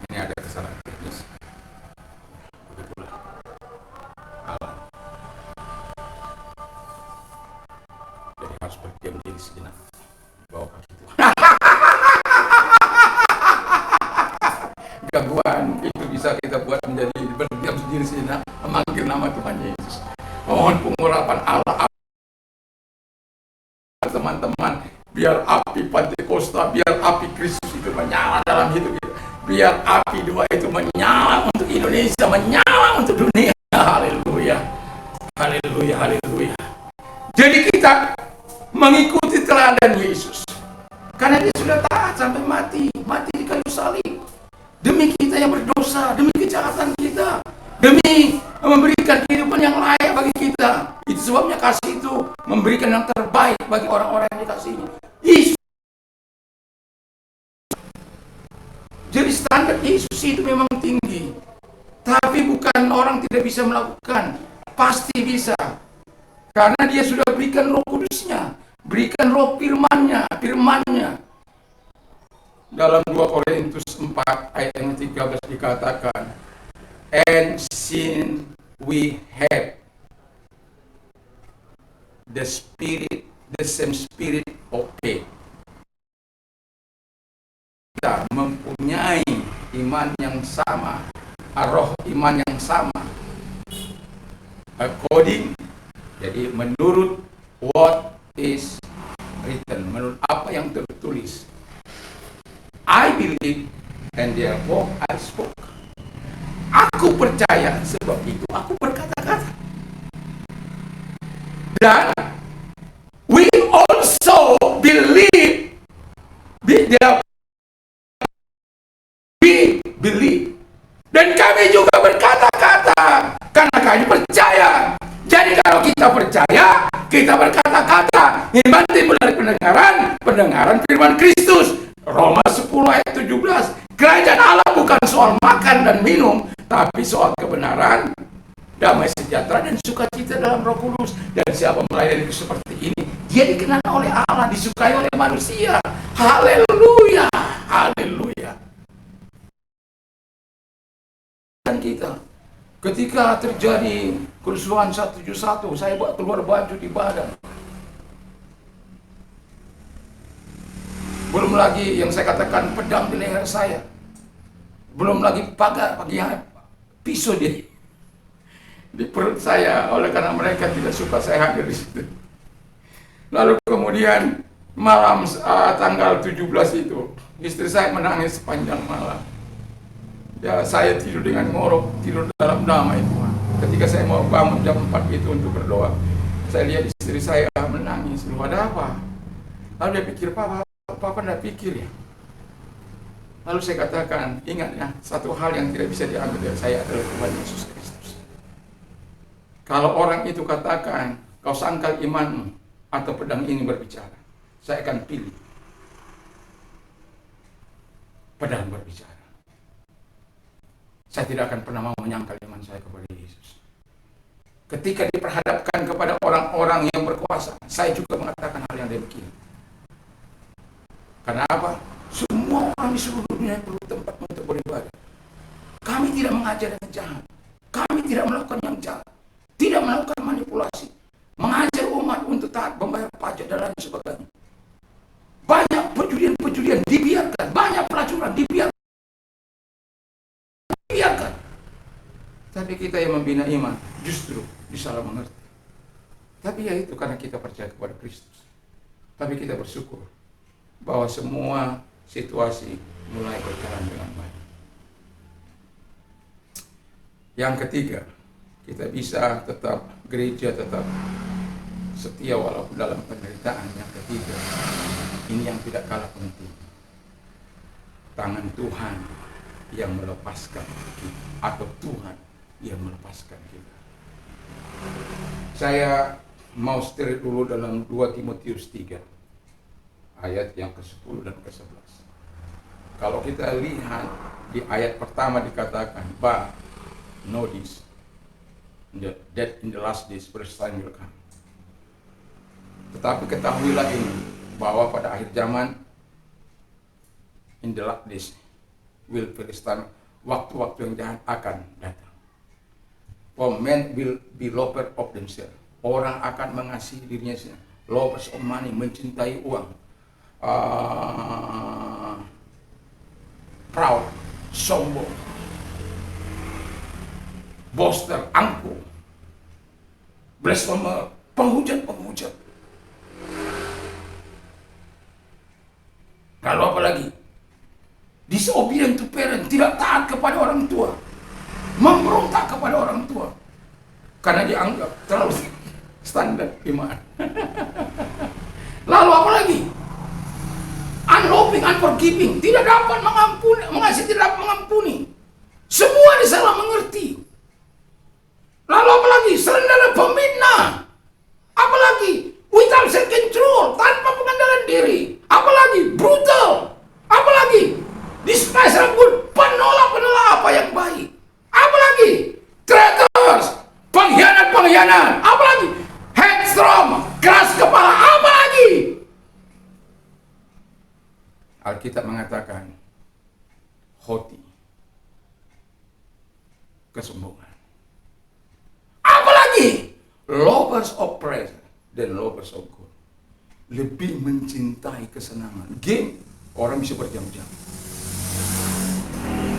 Ini ada kesalahan teknis. Begitulah. Allah. Jadi harus berdiam diri sejenak. Bawa kaki Tuhan. Gangguan itu bisa kita buat menjadi berdiam sendiri sejenak, memanggil nama Tuhan Yesus. Mohon pengurapan Allah, teman-teman, biar api Pantekosta, biar api Kristus itu menyala dalam hidup kita, biar api dua itu menyala untuk Indonesia, menyala untuk dunia. Haleluya, haleluya, haleluya. Jadi kita mengikuti teladan Yesus karena dia sudah taat sampai mati di kayu salib. Demi kita yang berdosa, demi kejahatan kita, demi memberikan kehidupan yang layak bagi kita. Itu sebabnya kasih itu memberikan yang terbaik bagi orang-orang yang dikasihi. Yesus. Jadi standar Yesus itu memang tinggi, tapi bukan orang tidak bisa melakukan, pasti bisa. Karena dia sudah berikan Roh Kudusnya, berikan Roh firman-Nya. Dalam 2 Korintus 4 ayat yang 13 dikatakan, and since we have the same spirit of faith. Kita mempunyai iman yang sama, roh iman yang sama. According, jadi menurut what is written, menurut apa yang tertulis. I believe and therefore I spoke. Aku percaya, sebab itu aku berkata-kata. Dan we also believe, we believe. Dan kami juga berkata-kata karena kami percaya. Jadi kalau kita percaya, kita berkata-kata. Iman timbul dari pendengaran firman Kristus. Roma 10 ayat 17. Kerajaan Allah bukan soal makan dan minum, tapi soal kebenaran, damai sejahtera dan sukacita dalam Roh Kudus. Dan siapa melayani itu seperti ini, dia dikenal oleh Allah, disukai oleh manusia. Haleluya, haleluya. Dan kita Ketika terjadi kerusuhan 171, saya bawa keluar baju di badan. Belum lagi yang saya katakan pedang di leher saya. Belum lagi bagian pisau di perut saya, oleh karena mereka tidak suka saya hadir di situ. Lalu kemudian malam tanggal 17 itu, istri saya menangis sepanjang malam. Ya, saya tidur dengan ngorok, tidur dalam damai Tuhan. Ketika saya mau bangun jam 4 itu untuk berdoa, saya lihat istri saya menangis. Loh, ada apa? Lalu dia pikir, Papa enggak pikir ya? Lalu saya katakan, ingat ya, satu hal yang tidak bisa diambil dari saya adalah Tuhan Yesus Kristus. Kalau orang itu katakan, kau sangkal imanmu atau pedang ini berbicara, saya akan pilih pedang berbicara. Saya tidak akan pernah mau menyangkal iman saya kepada Yesus. Ketika diperhadapkan kepada orang-orang yang berkuasa, saya juga mengatakan hal yang demikian. Karena apa? Semua orang di seluruh dunia perlu tempat untuk beribadah. Kami tidak mengajar yang jahat. Kami tidak melakukan yang jahat. Tidak melakukan manipulasi. Mengajar umat untuk taat membayar pajak dan lain sebagainya. Banyak perjudian dibiarkan. Banyak pelacuran dibiarkan. Tapi kita yang membina iman justru disalah mengerti. Tapi ya itu karena kita percaya kepada Kristus. Tapi kita bersyukur bahwa semua situasi mulai berjalan dengan baik. Yang ketiga, kita bisa tetap gereja tetap setia walaupun dalam penderitaan. Yang ketiga, ini yang tidak kalah penting. Tangan Tuhan yang melepaskan kita, atau Tuhan yang melepaskan kita. Saya mau setir dulu dalam 2 Timotius 3 ayat yang ke-10 dan ke-11. Kalau kita lihat di ayat pertama dikatakan, but know this, that in the last days first time will come. Tetapi ketahuilah ini, bahwa pada akhir zaman, in the last days will first time, waktu-waktu yang jahat akan datang. For men will be lovers of themselves. Orang akan mengasihi dirinya sendiri. Lovers of money, mencintai uang. Proud, sombong, boaster, angkuh, blasphemer, penghujat. Lalu apa lagi? Disobedient to parent, tidak taat kepada orang tua, memberontak kepada orang tua, karena dianggap terlalu standar iman. Lalu apa lagi? Unloving, unforgiving, tidak dapat mengampuni, mengasihi tidak dapat mengampuni. Semua disalah mengerti. Lalu apa lagi? Serendah dan pemfitnah. Apa lagi? Without self control, tanpa pengendalian diri. Apa lagi? Brutal. Apa lagi? Despise good, penolak apa yang baik. Apa lagi? Traitors, pengkhianat. Apa lagi? Headstrong, keras kepala. Apa lagi? Alkitab mengatakan haughty, kesombongan. Apalagi lovers of praise dan lovers of God, lebih mencintai kesenangan. Game, orang bisa berjam-jam.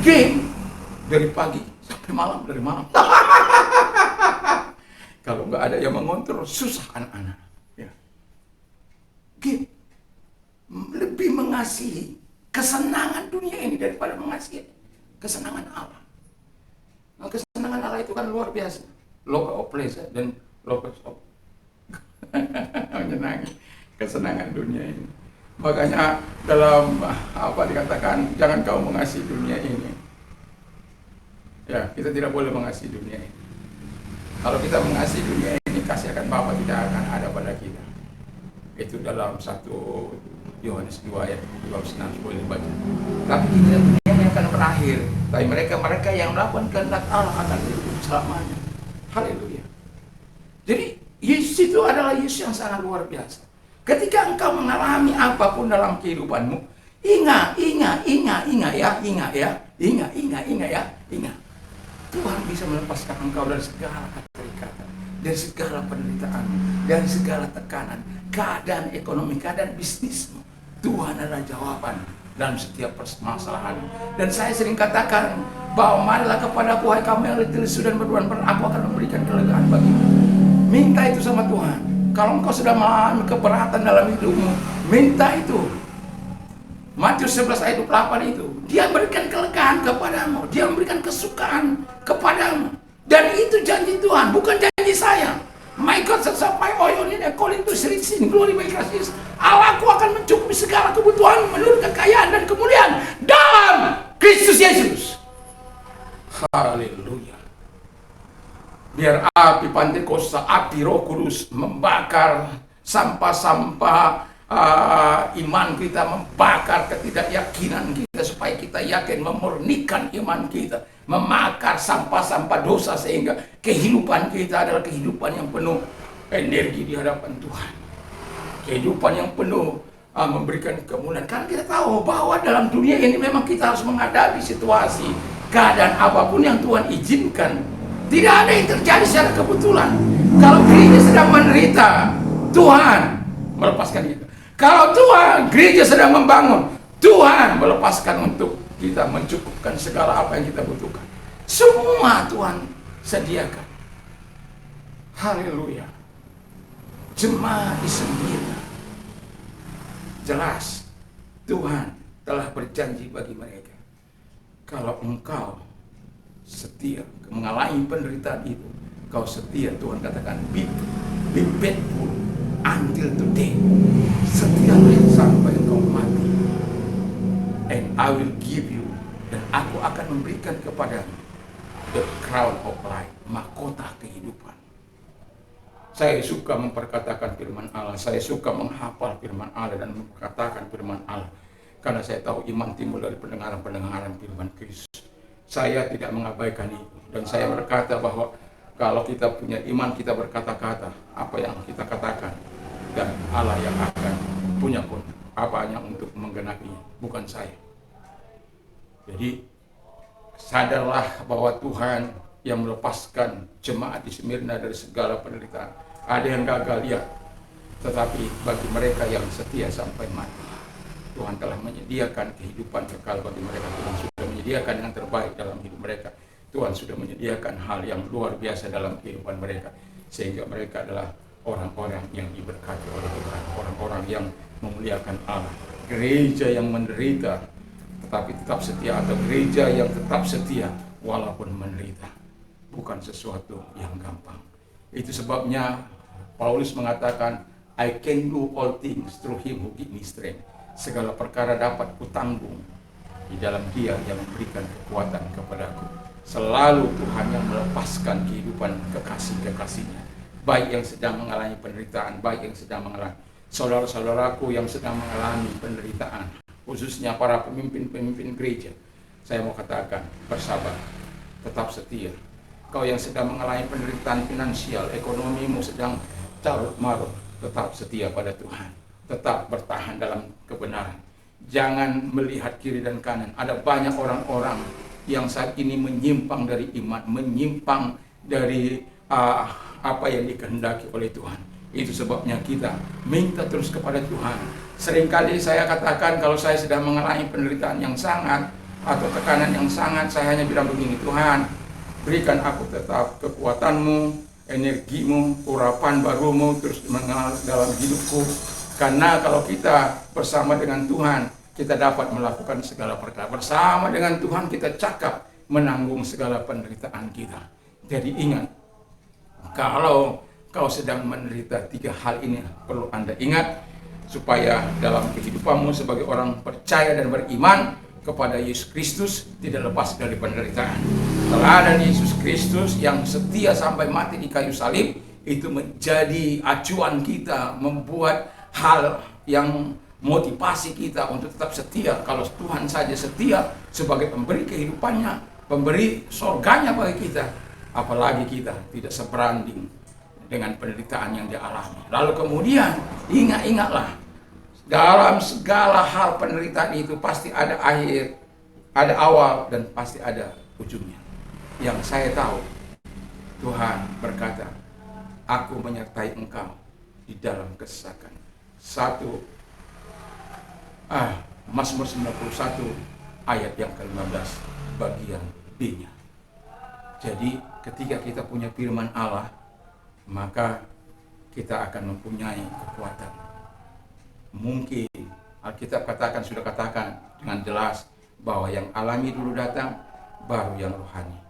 Game dari pagi sampai malam, dari malam. Kalau nggak ada yang mengontrol, susah anak-anak. Ya. Game. Lebih mengasihi kesenangan dunia ini daripada mengasihi kesenangan Allah. Nah, kesenangan Allah itu kan luar biasa. Love of pleasure dan love of menyenangi kesenangan dunia ini. Makanya dalam apa dikatakan, jangan kau mengasihi dunia ini. Ya, kita tidak boleh mengasihi dunia ini. Kalau kita mengasihi dunia ini, kasih akan Bapa tidak akan ada pada kita. Itu dalam 1 Yohanes 2 ayat 26 boleh dibaca. Tapi dunia yang akan berakhir. Tapi mereka yang melakukan kehendak Allah akan hidup selamanya. Haleluya. Jadi Yesus itu adalah Yesus yang sangat luar biasa. Ketika engkau mengalami apapun dalam kehidupanmu, ingat ya. Tuhan bisa melepaskan engkau dari segala keterikatan, dari segala penderitaan, dari segala tekanan, keadaan ekonomi, keadaan bisnismu. Tuhan adalah jawaban dalam setiap permasalahan. Dan saya sering katakan bahwa marilah kepadaku hai kamu yang letih lesu dan berduaan berat, aku akan memberikan kelegaan bagimu. Minta itu sama Tuhan. Kalau engkau sudah mengalami keberatan dalam hidupmu, minta itu. Matius 11 ayat 28 itu, dia memberikan kelegaan kepadamu, dia memberikan kesukaan kepadamu. Dan itu janji Tuhan, bukan janji saya. My God shall supply all your need according to his riches in glory by Christ Jesus. Allahku akan mencukupi segala kebutuhan menurut kekayaan dan kemuliaan dalam Kristus Yesus. Haleluya. Biar api Pantekosta, api Roh Kudus membakar sampah-sampah iman kita, membakar ketidakyakinan kita supaya kita yakin, memurnikan iman kita, memakar sampah-sampah dosa sehingga kehidupan kita adalah kehidupan yang penuh energi di hadapan Tuhan, kehidupan yang penuh memberikan kemuliaan. Karena kita tahu bahwa dalam dunia ini memang kita harus menghadapi situasi, keadaan apapun yang Tuhan izinkan. Tidak ada yang terjadi secara kebetulan. Kalau gereja sedang menderita, Tuhan melepaskan kita. Kalau Tuhan, gereja sedang membangun, Tuhan melepaskan untuk kita mencukupkan segala apa yang kita butuhkan. Semua Tuhan sediakan. Haleluya. Jemaat di Smyrna, jelas Tuhan telah berjanji bagi mereka, kalau engkau setia mengalami penderitaan itu, kau setia, Tuhan katakan, be faithful until today. Setialah sampai engkau mati. And I will give you, dan aku akan memberikan kepadamu the crown of life, mahkota kehidupan. Saya suka memperkatakan firman Allah, saya suka menghafal firman Allah dan memperkatakan firman Allah, karena saya tahu iman timbul dari pendengaran-pendengaran firman Kristus. Saya tidak mengabaikan itu, dan saya berkata bahwa kalau kita punya iman, kita berkata-kata apa yang kita katakan, dan Allah yang akan punya pun apanya untuk menggenapinya, bukan saya. Jadi sadarlah bahwa Tuhan yang melepaskan jemaat di Smyrna dari segala penderitaan. Ada yang gagal, ya, tetapi bagi mereka yang setia sampai mati, Tuhan telah menyediakan kehidupan kekal bagi mereka. Tuhan sudah menyediakan yang terbaik dalam hidup mereka. Tuhan sudah menyediakan hal yang luar biasa dalam kehidupan mereka, sehingga mereka adalah orang-orang yang diberkati oleh Tuhan, orang-orang yang memuliakan Allah. Gereja yang menderita tetapi tetap setia, atau gereja yang tetap setia walaupun menderita, bukan sesuatu yang gampang. Itu sebabnya Paulus mengatakan, I can do all things through him who gives me strength. Segala perkara dapat kutanggung di dalam Dia yang memberikan kekuatan kepadaku. Selalu Tuhan yang melepaskan kehidupan kekasih-kekasihnya, baik yang sedang mengalami penderitaan, baik yang sedang mengalami, saudara-saudaraku yang sedang mengalami penderitaan, khususnya para pemimpin-pemimpin gereja. Saya mau katakan, bersabar, tetap setia. Kau yang sedang mengalami penderitaan finansial, ekonomimu sedang carut marut, tetap setia pada Tuhan, tetap bertahan dalam kebenaran. Jangan melihat kiri dan kanan. Ada banyak orang-orang yang saat ini menyimpang dari iman, menyimpang dari apa yang dikehendaki oleh Tuhan. Itu sebabnya kita minta terus kepada Tuhan. Seringkali saya katakan, kalau saya sedang mengalami penderitaan yang sangat atau tekanan yang sangat, saya hanya bilang begini, Tuhan, berikan aku tetap kekuatanmu, energimu, urapan barumu terus mengalir dalam hidupku. Karena kalau kita bersama dengan Tuhan, kita dapat melakukan segala perkara. Bersama dengan Tuhan kita cakap menanggung segala penderitaan kita. Jadi ingat, kalau kau sedang menderita, 3 hal ini perlu Anda ingat, supaya dalam kehidupanmu sebagai orang percaya dan beriman kepada Yesus Kristus tidak lepas dari penderitaan. Teladan Yesus Kristus yang setia sampai mati di kayu salib itu menjadi acuan kita, membuat hal yang motivasi kita untuk tetap setia. Kalau Tuhan saja setia sebagai pemberi kehidupannya, pemberi surganya bagi kita, apalagi kita tidak seberanding dengan penderitaan yang dialami. Lalu kemudian ingatlah, dalam segala hal penderitaan itu pasti ada akhir, ada awal, dan pasti ada ujungnya. Yang saya tahu, Tuhan berkata, aku menyertai engkau di dalam kesesakan. Mazmur 91 ayat yang ke-15 bagian B-nya. Jadi ketika kita punya firman Allah, maka kita akan mempunyai kekuatan. Mungkin Alkitab sudah katakan dengan jelas bahwa yang alami dulu datang, baru yang rohani.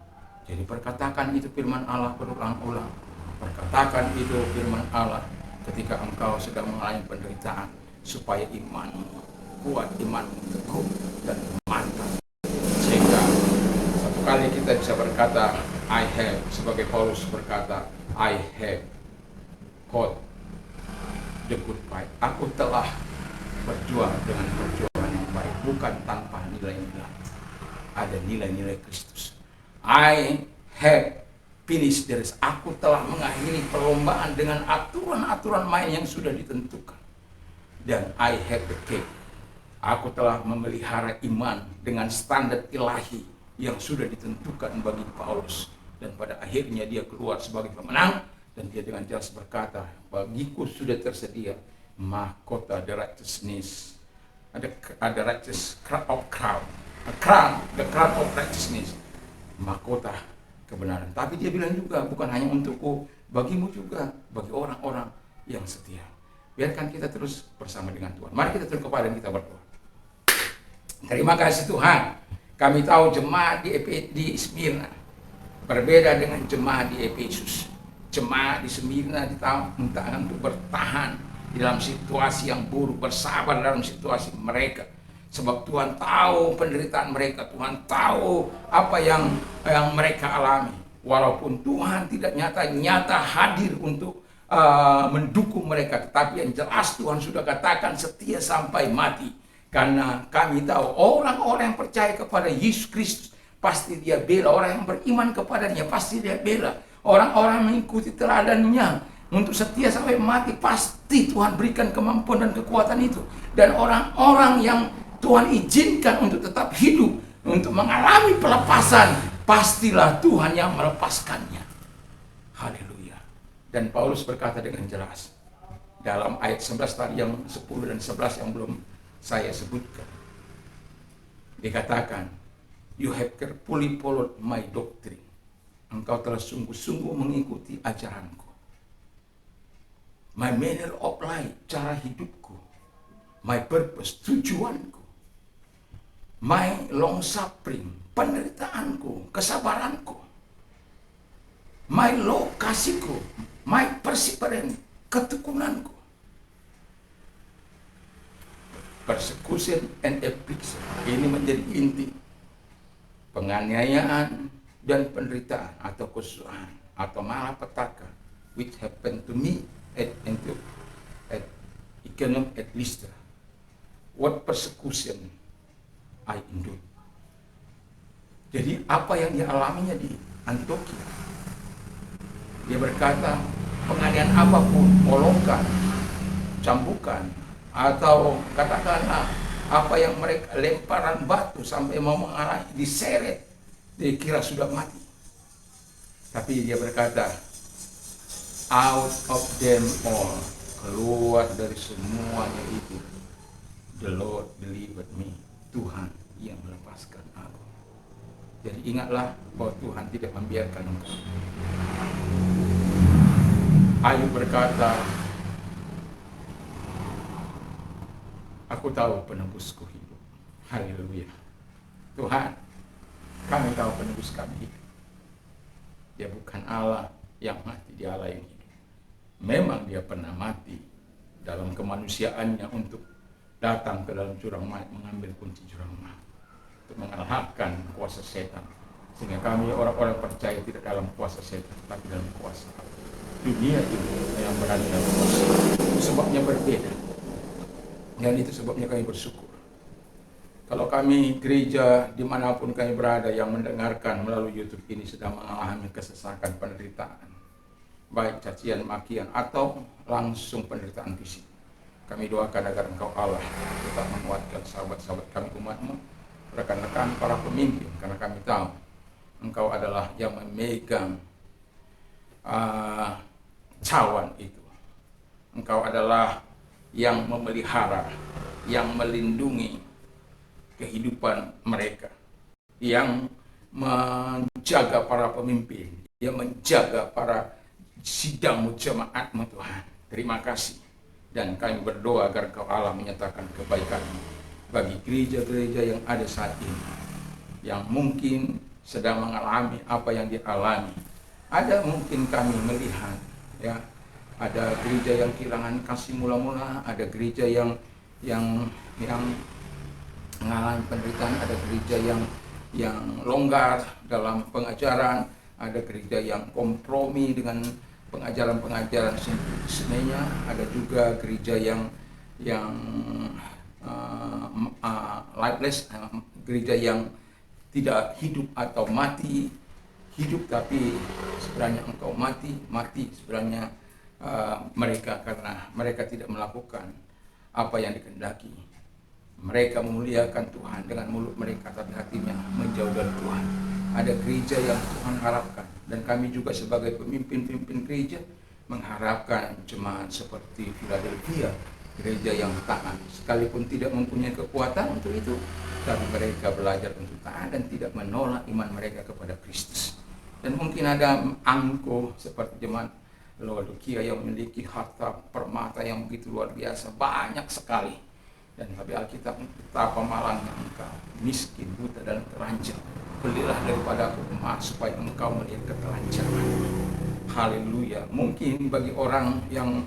Jadi perkatakan itu firman Allah berulang-ulang. Perkatakan itu firman Allah ketika engkau sedang mengalami penderitaan, supaya imanmu kuat, imanmu teguh dan mantap. Sehingga satu kali kita bisa berkata, I have, sebagai Paulus berkata, I have fought the good fight. Aku telah berjuang dengan perjuangan yang baik, bukan tanpa nilai-nilai. Ada nilai-nilai Kristus. I have finished the race. Aku telah mengakhiri perlombaan dengan aturan-aturan main yang sudah ditentukan. Dan I have the cake. Aku telah memelihara iman dengan standar ilahi yang sudah ditentukan bagi Paulus. Dan pada akhirnya dia keluar sebagai pemenang. Dan dia dengan jelas berkata, bagiku sudah tersedia mahkota the righteousness, ada righteous crown of the crown of righteousness, mahkota kebenaran. Tapi dia bilang juga, bukan hanya untukku, bagimu juga, bagi orang-orang yang setia. Biarkan kita terus bersama dengan Tuhan. Mari kita terus kepada dan kita berdoa. Terima kasih Tuhan. Kami tahu jemaat di Smyrna berbeda dengan jemaat di Efesus. Jemaat di Smyrna diminta untuk bertahan di dalam situasi yang buruk, bersabar dalam situasi mereka. Sebab Tuhan tahu penderitaan mereka, Tuhan tahu apa yang mereka alami. Walaupun Tuhan tidak nyata hadir untuk mendukung mereka, tetapi yang jelas Tuhan sudah katakan setia sampai mati. Karena kami tahu orang-orang yang percaya kepada Yesus Kristus pasti dia bela, orang yang beriman kepadanya pasti dia bela. Orang-orang mengikuti teladannya untuk setia sampai mati, pasti Tuhan berikan kemampuan dan kekuatan itu. Dan orang-orang yang Tuhan izinkan untuk tetap hidup, untuk mengalami pelepasan, pastilah Tuhan yang melepaskannya. Haleluya. Dan Paulus berkata dengan jelas dalam ayat 11 tadi, yang 10 dan 11 yang belum saya sebutkan. Dikatakan, you have carefully followed my doctrine. Engkau telah sungguh-sungguh mengikuti ajaranku. My manner of life, cara hidupku. My purpose, tujuanku. My long suffering, penderitaanku, kesabaranku. My low kasihku, my perseverance, ketekunanku. Persecution and affliction, ini menjadi inti. Penganiayaan dan penderitaan atau kesusahan atau malapetaka which happened to me at Iconium at Lystra. What persecution I endured. Jadi apa yang dia alaminya di Antioquia, dia berkata, penganiayaan apapun, molokan, cambukan, atau katakanlah apa yang mereka lemparan batu sampai mau mengalami, diseret, dia kira sudah mati. Tapi dia berkata, out of them all, keluar dari semuanya itu, the Lord delivered me, Tuhan yang melepaskan aku. Jadi ingatlah bahwa Tuhan tidak membiarkan engkau. Ayub berkata, aku tahu penebusku hidup. Haleluya. Tuhan, kami tahu penebus kami hidup. Dia bukan Allah yang mati, dia Allah yang hidup. Memang dia pernah mati dalam kemanusiaannya untuk datang ke dalam jurang maut, mengambil kunci jurang maut, untuk mengalahkan kuasa setan. Sehingga kami orang-orang percaya tidak dalam kuasa setan, tapi dalam kuasa dunia ini yang berada dalam kuasa. Sebabnya berbeda. Dan itu sebabnya kami bersyukur. Kalau kami gereja dimanapun kami berada yang mendengarkan melalui YouTube ini sedang mengalami kesesakan, penderitaan, baik cacian, makian, atau langsung penderitaan fisik, kami doakan agar Engkau Allah tetap menguatkan sahabat-sahabat kami, umatmu, rekan-rekan para pemimpin, karena kami tahu Engkau adalah yang memegang cawan itu. Engkau adalah yang memelihara, yang melindungi kehidupan mereka, yang menjaga para pemimpin, yang menjaga para sidangmu, jemaatmu Tuhan. Terima kasih. Dan kami berdoa agar Kau Allah menyatakan kebaikan-Mu bagi gereja-gereja yang ada saat ini, yang mungkin sedang mengalami apa yang dialami. Ada mungkin kami melihat, ya, ada gereja yang kehilangan kasih mula-mula, ada gereja yang mengalami penderitaan, ada gereja yang longgar dalam pengajaran, ada gereja yang kompromi dengan pengajaran-pengajaran semestinya, ada juga gereja yang lifeless, gereja yang tidak hidup atau mati, hidup tapi sebenarnya engkau mati sebenarnya mereka, karena mereka tidak melakukan apa yang dikehendaki. Mereka memuliakan Tuhan dengan mulut mereka, tapi hatinya menjauh dari Tuhan. Ada gereja yang Tuhan harapkan, dan kami juga sebagai pemimpin-pemimpin gereja mengharapkan jemaat seperti Philadelphia, gereja yang taat, sekalipun tidak mempunyai kekuatan untuk itu, tapi mereka belajar untuk taat dan tidak menolak iman mereka kepada Kristus. Dan mungkin ada angkuh seperti jemaat Laodikia yang memiliki harta permata yang begitu luar biasa, banyak sekali. Dan tapi Alkitab, betapa malangnya engkau, miskin, buta, dan telanjang. Belilah daripada aku emas supaya engkau melihat ketelanjangan. Haleluya. Mungkin bagi orang yang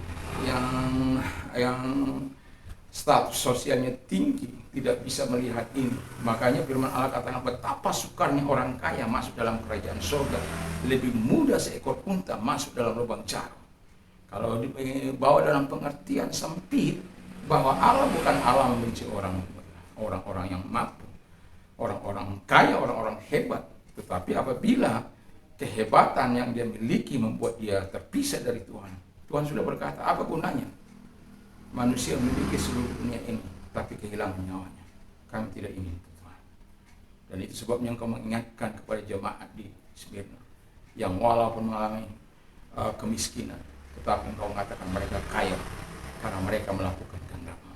status sosialnya tinggi tidak bisa melihat ini. Makanya firman Allah katakan betapa sukarnya orang kaya masuk dalam kerajaan surga. Lebih mudah seekor unta masuk dalam lubang jarum. Kalau dibawa dalam pengertian sempit, bahwa Allah bukan Allah membenci orang-orang yang mampu, orang-orang kaya, orang-orang hebat. Tetapi apabila kehebatan yang dia miliki membuat dia terpisah dari Tuhan, Tuhan sudah berkata, apa gunanya manusia memiliki seluruh dunia ini tapi kehilangan nyawanya? Kami tidak ingin itu, Tuhan. Dan itu sebabnya Engkau mengingatkan kepada jemaat di Smyrna yang walaupun mengalami kemiskinan, tetapi Engkau mengatakan mereka kaya karena mereka melakukan kehendak-Mu.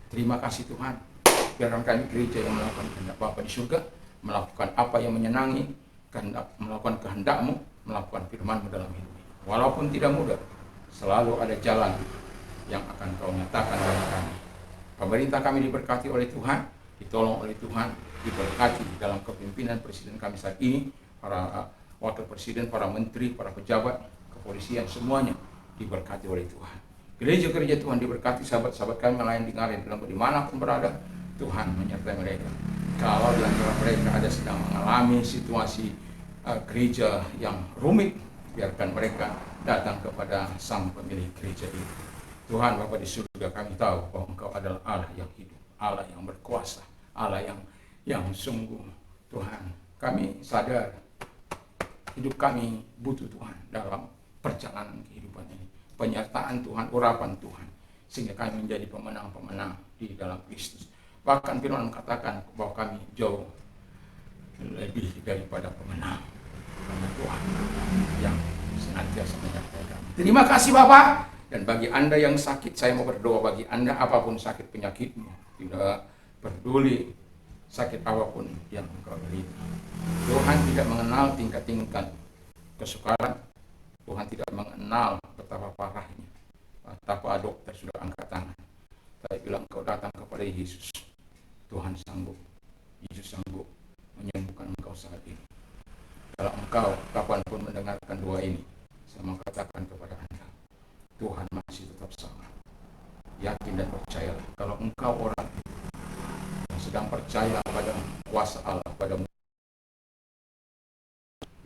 Terima kasih Tuhan. Biarkan kami gereja yang melakukan kehendak Bapa di surga, melakukan apa yang menyenangi, melakukan kehendak-Mu, melakukan firman-Mu dalam hidup ini. Walaupun tidak mudah, selalu ada jalan yang akan Kau nyatakan bagi kami. Pemerintah kami diberkati oleh Tuhan, ditolong oleh Tuhan, diberkati dalam kepemimpinan Presiden kami saat ini, para wakil presiden, para menteri, para pejabat, kepolisian, semuanya diberkati oleh Tuhan. Gereja-gereja Tuhan diberkati, sahabat-sahabat kami melayani di Ngaren dalam dimanapun berada, Tuhan menyertai mereka. Kalau di antara mereka ada sedang mengalami situasi gereja yang rumit, biarkan mereka datang kepada Sang Pemilik gereja itu. Tuhan Bapa di surga, kami tahu bahwa Engkau adalah Allah yang hidup, Allah yang berkuasa, Allah yang sungguh. Tuhan, kami sadar hidup kami butuh Tuhan dalam perjalanan kehidupan ini. Penyertaan Tuhan, urapan Tuhan, sehingga kami menjadi pemenang-pemenang di dalam Kristus. Bahkan firman katakan bahwa kami jauh lebih daripada pemenang, karena Tuhan yang senantiasa menyertai kami. Terima kasih Bapak. Dan bagi Anda yang sakit, saya mau berdoa bagi Anda, apapun sakit penyakitmu, tidak peduli sakit apapun yang engkau derita. Tuhan tidak mengenal tingkat-tingkat kesukaran. Tuhan tidak mengenal betapa parahnya, betapa dokter sudah angkat tangan. Tapi bila engkau datang kepada Yesus, Tuhan sanggup, Yesus sanggup menyembuhkan engkau saat ini. Kalau engkau kapanpun mendengarkan doa ini, saya mau katakan kepada Anda, Tuhan masih tetap sama. Yakin dan percayalah, kalau engkau orang yang sedang percaya pada kuasa Allah, pada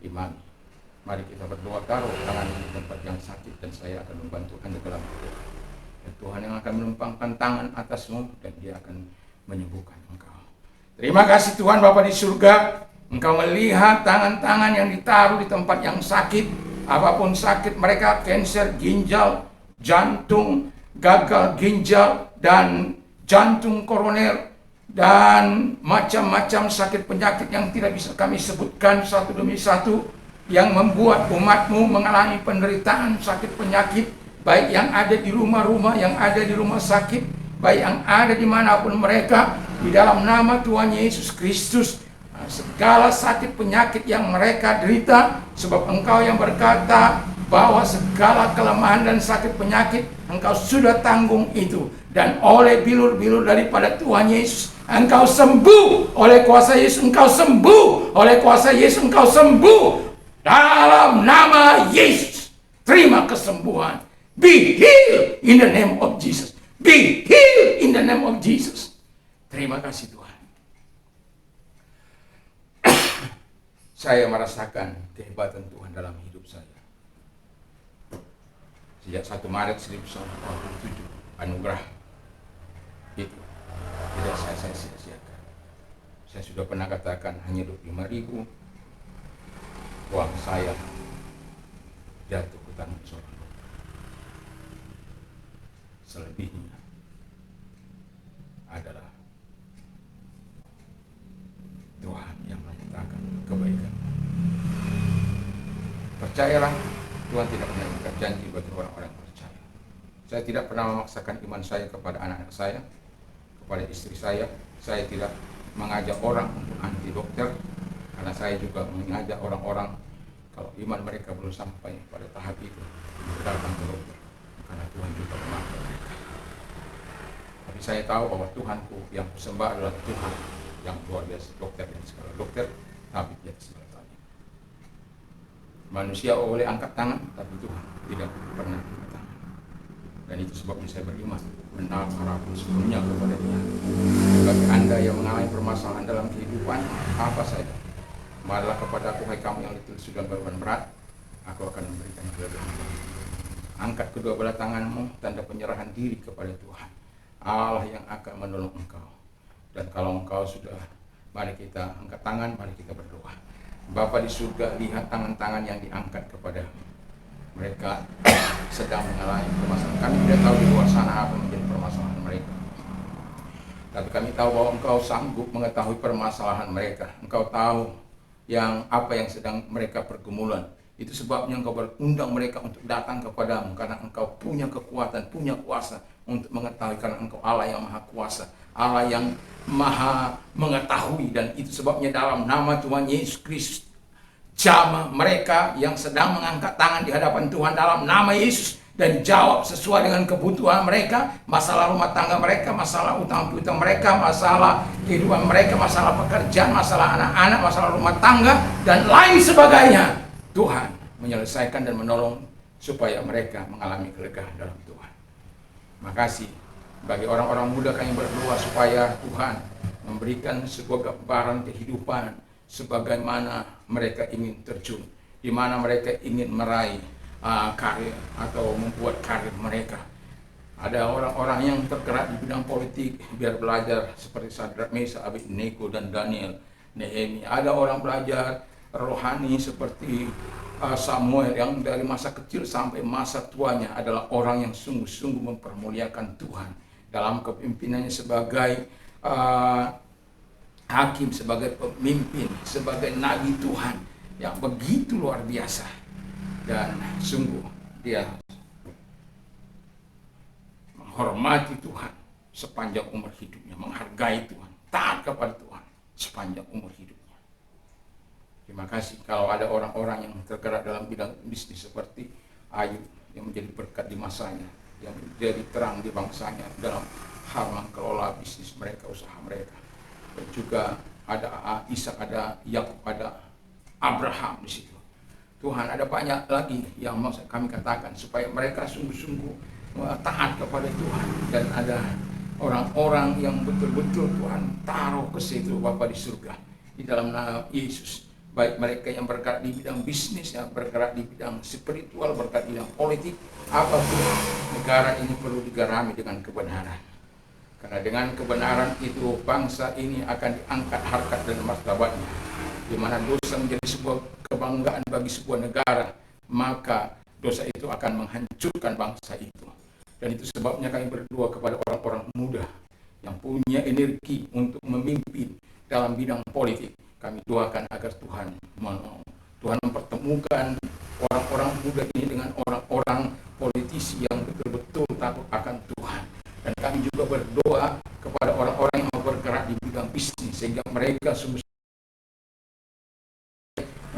iman, mari kita berdoa, taruh tangan di tempat yang sakit, dan saya akan membantu Anda dalam berdoa. Dan Tuhan yang akan menumpangkan tangan atasmu, dan Dia akan menyembuhkan engkau. Terima kasih Tuhan Bapa di surga. Engkau melihat tangan-tangan yang ditaruh di tempat yang sakit, apapun sakit mereka, kanker ginjal, jantung, gagal ginjal, dan jantung koroner, dan macam-macam sakit penyakit yang tidak bisa kami sebutkan satu demi satu, yang membuat umatmu mengalami penderitaan sakit penyakit, baik yang ada di rumah-rumah, yang ada di rumah sakit, baik yang ada dimanapun mereka, di dalam nama Tuhan Yesus Kristus. Segala sakit penyakit yang mereka derita, sebab Engkau yang berkata bahwa segala kelemahan dan sakit penyakit Engkau sudah tanggung itu, dan oleh bilur-bilur daripada Tuhan Yesus Engkau sembuh. Oleh kuasa Yesus Engkau sembuh. Oleh kuasa Yesus Engkau sembuh. Dalam nama Yesus, terima kesembuhan. Be healed in the name of Jesus. Be healed in the name of Jesus. Terima kasih Tuhan. Saya merasakan kehebatan Tuhan dalam hidup saya. Sejak 1 Maret 1987, anugerah itu tidak saya sia-siakan. Saya sudah pernah katakan hanya 25.000 uang saya jatuh ke tangan seorang dokter. Selebihnya adalah Tuhan yang menyatakan kebaikan. Percayalah, Tuhan tidak pernah mengikat janji bagi orang-orang yang percaya. Saya tidak pernah memaksakan iman saya kepada anak-anak saya, kepada istri saya. Saya tidak mengajak orang untuk anti dokter, karena saya juga mengajak orang-orang kalau iman mereka belum sampai pada tahap itu, datang ke dokter, karena Tuhan juga memakai mereka. Tapi saya tahu bahwa Tuhanku yang kusembah adalah Tuhan yang luar biasa, dokter dan segala dokter, tapi dia segala-galanya. Manusia boleh angkat tangan, tapi Tuhan tidak pernah angkat tangan. Dan itu sebabnya saya beriman, menaruh sepenuhnya kepada Dia. Bagi Anda yang mengalami permasalahan dalam kehidupan apa saja, marilah kepada aku, hai kamu yang letih sudah beban berat, aku akan memberikan kelebihan. Angkat kedua belah tanganmu, tanda penyerahan diri kepada Tuhan, Allah yang akan menolong engkau. Dan kalau engkau sudah, mari kita angkat tangan, mari kita berdoa. Bapa di surga, lihat tangan-tangan yang diangkat kepada mereka sedang mengalami permasalahan. Kami tidak tahu di luar sana apa menjadi permasalahan mereka, tapi kami tahu bahwa engkau sanggup mengetahui permasalahan mereka. Engkau tahu apa yang sedang mereka pergumulan. Itu sebabnya engkau berundang mereka untuk datang kepadamu, karena engkau punya kekuatan, punya kuasa untuk mengetahui, karena engkau Allah yang maha kuasa, Allah yang maha mengetahui. Dan itu sebabnya dalam nama Tuhan Yesus Kristus, jamah mereka yang sedang mengangkat tangan di hadapan Tuhan dalam nama Yesus, dan jawab sesuai dengan kebutuhan mereka, masalah rumah tangga mereka, masalah utang piutang mereka, masalah kehidupan mereka, masalah pekerjaan, masalah anak-anak, masalah rumah tangga, dan lain sebagainya. Tuhan menyelesaikan dan menolong supaya mereka mengalami kelegaan dalam Tuhan. Makasih bagi orang-orang muda kami berdoa supaya Tuhan memberikan sebuah gambaran kehidupan sebagaimana mereka ingin terjun, di mana mereka ingin meraih karir atau membuat karir mereka. Ada orang-orang yang tergerak di bidang politik biar belajar seperti Sadrak, Mesa, Abednego dan Daniel, Nehemia. Ada orang belajar rohani seperti Samuel yang dari masa kecil sampai masa tuanya adalah orang yang sungguh-sungguh mempermuliakan Tuhan dalam kepemimpinannya sebagai hakim, sebagai pemimpin, sebagai nabi Tuhan yang begitu luar biasa. Dan sungguh dia menghormati Tuhan sepanjang umur hidupnya, menghargai Tuhan, taat kepada Tuhan sepanjang umur hidupnya. Terima kasih kalau ada orang-orang yang tergerak dalam bidang bisnis seperti Ayub yang menjadi berkat di masanya, yang menjadi terang di bangsanya dalam hal mengelola bisnis mereka, usaha mereka. Dan juga ada Ishak, ada Yakub, ada Abraham di situ. Tuhan, ada banyak lagi yang mau kami katakan supaya mereka sungguh-sungguh taat kepada Tuhan, dan ada orang-orang yang betul-betul Tuhan taruh ke situ Bapa di surga di dalam nama Yesus. Baik mereka yang bergerak di bidang bisnis, yang bergerak di bidang spiritual, bergerak di bidang politik, apapun, negara ini perlu digarami dengan kebenaran. Karena dengan kebenaran itu bangsa ini akan diangkat harkat dan martabatnya. Di mana dosa menjadi sebuah kebanggaan bagi sebuah negara, maka dosa itu akan menghancurkan bangsa itu. Dan itu sebabnya kami berdoa kepada orang-orang muda yang punya energi untuk memimpin dalam bidang politik. Kami doakan agar Tuhan mempertemukan orang-orang muda ini dengan orang-orang politisi yang betul-betul takut akan Tuhan. Dan kami juga berdoa kepada orang-orang yang bergerak di bidang bisnis, sehingga mereka sungguh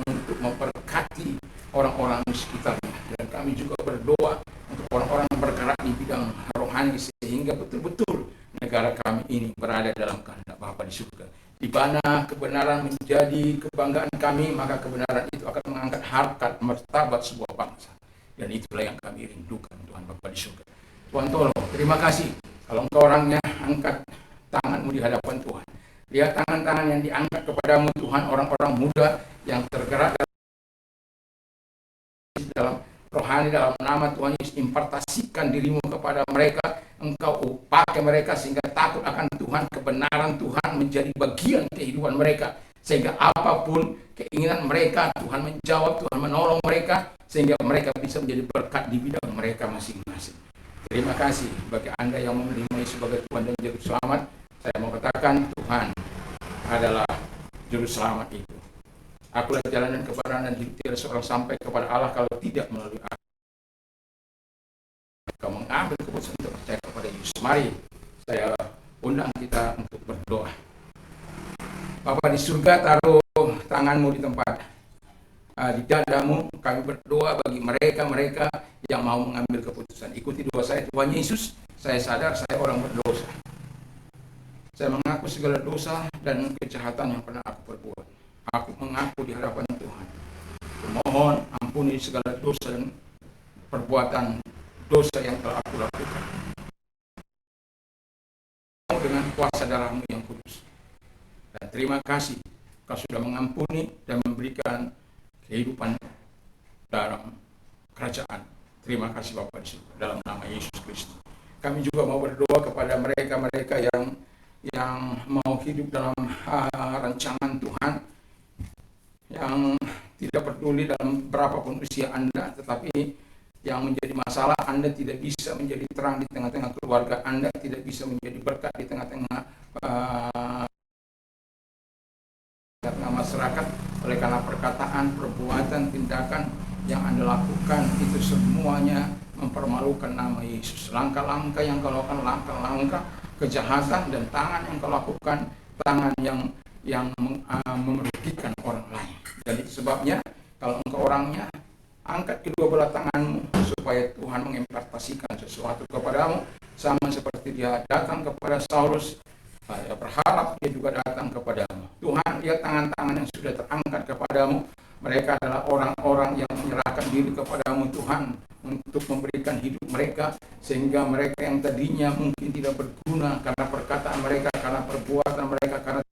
untuk memberkati orang-orang di sekitarnya. Dan kami juga berdoa untuk orang-orang yang bergerak di bidang rohani, sehingga betul-betul negara kami ini berada dalam kehendak Bapa di surga. Di mana kebenaran menjadi kebanggaan kami, maka kebenaran itu akan mengangkat harkat martabat sebuah bangsa. Dan itulah yang kami rindukan, Tuhan Bapa di surga. Tuhan tolong, terima kasih kalau Engkau orangnya, angkat tanganmu di hadapan Tuhan. Lihat tangan-tangan yang diangkat kepadamu Tuhan, orang-orang muda yang tergerak dalam rohani, dalam nama Tuhan Yesus. Impartasikan dirimu kepada mereka, Engkau pakai mereka sehingga takut akan Tuhan, kebenaran Tuhan menjadi bagian kehidupan mereka, sehingga apapun keinginan mereka, Tuhan menjawab, Tuhan menolong mereka, sehingga mereka bisa menjadi berkat di bidang mereka masing-masing. Terima kasih bagi Anda yang menerima Yesus sebagai Tuhan dan Juru Selamat. Saya mau katakan Tuhan adalah Juru Selamat itu. Akulah jalan dan kebenaran dan hidup, tiada seorang sampai kepada Allah kalau tidak melalui aku. Kau mengambil keputusan untuk percaya kepada Yesus. Mari saya undang kita untuk berdoa. Bapa di surga, taruh tanganmu di tempat di dadamu. Kami berdoa bagi mereka-mereka yang mau mengambil keputusan. Ikuti doa saya. Tuhan Yesus, saya sadar saya orang berdosa. Saya mengaku segala dosa dan kejahatan yang pernah aku perbuat. Aku mengaku di hadapan Tuhan. Mohon ampuni segala dosa dan perbuatan dosa yang telah aku lakukan. Dengan kuasa darah-Mu yang kudus. Dan terima kasih Kau sudah mengampuni dan memberikan kehidupan dalam kerajaan. Terima kasih Bapak di surga, dalam nama Yesus Kristus. Kami juga mau berdoa kepada mereka-mereka yang mau hidup dalam rancangan Tuhan, yang tidak peduli dalam berapapun usia Anda, tetapi yang menjadi masalah Anda tidak bisa menjadi terang di tengah-tengah keluarga Anda, tidak bisa menjadi berkat di tengah-tengah masyarakat, oleh karena perkataan, perbuatan, tindakan yang Anda lakukan itu semuanya mempermalukan nama Yesus. Langkah-langkah yang kau lakukan, langkah-langkah kejahatan, dan tangan yang kau lakukan, tangan yang merugikan orang lain. Dan itu sebabnya kalau engkau orangnya, angkat kedua belah tanganmu supaya Tuhan mengimpartasikan sesuatu kepadamu, sama seperti dia datang kepada Saulus. Saya berharap dia juga datang kepadamu. Tuhan, lihat tangan-tangan yang sudah terangkat kepadamu. Mereka adalah orang-orang yang menyerahkan diri kepadamu Tuhan, untuk memberikan hidup mereka, sehingga mereka yang tadinya mungkin tidak berguna karena perkataan mereka, karena perbuatan mereka, karena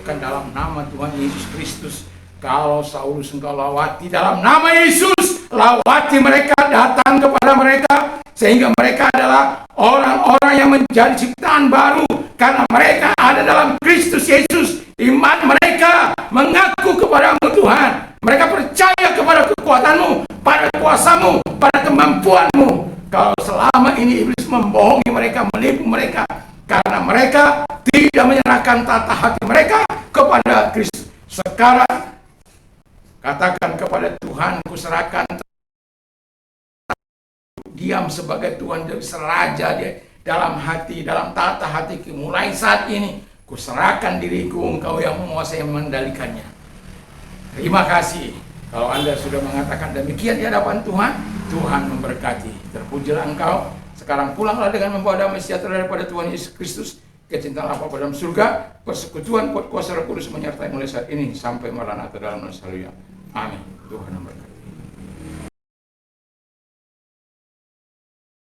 dalam nama Tuhan Yesus Kristus. Kalau Saulus engkau lawati, dalam nama Yesus, lawati mereka, datang kepada mereka, sehingga mereka adalah orang-orang yang menjadi ciptaan baru, karena mereka ada dalam Kristus Yesus. Iman mereka mengaku kepadamu Tuhan, mereka percaya kepada kekuatanmu, pada kuasamu, pada kemampuanmu. Kalau selama ini iblis membohongi mereka, menipu mereka, karena mereka tidak menyerahkan tata hati mereka kepada Kristus. Sekarang katakan kepada Tuhan, kuserahkan diam sebagai Tuhan dan seraja dia dalam hati, dalam tata hatiku. Mulai saat ini kuserahkan diriku, Engkau yang menguasai mengendalikannya. Terima kasih. Kalau Anda sudah mengatakan demikian di hadapan Tuhan, Tuhan memberkati. Terpujilah Engkau. Sekarang pulanglah dengan membawa damai sejahtera daripada Tuhan Yesus Kristus, kecintaan Allah Bapa dalam surga, persekutuan kuat kuasa Roh Kudus menyertai mulai saat ini sampai maranatha dalam Yesus. Amin. Tuhan memberkati.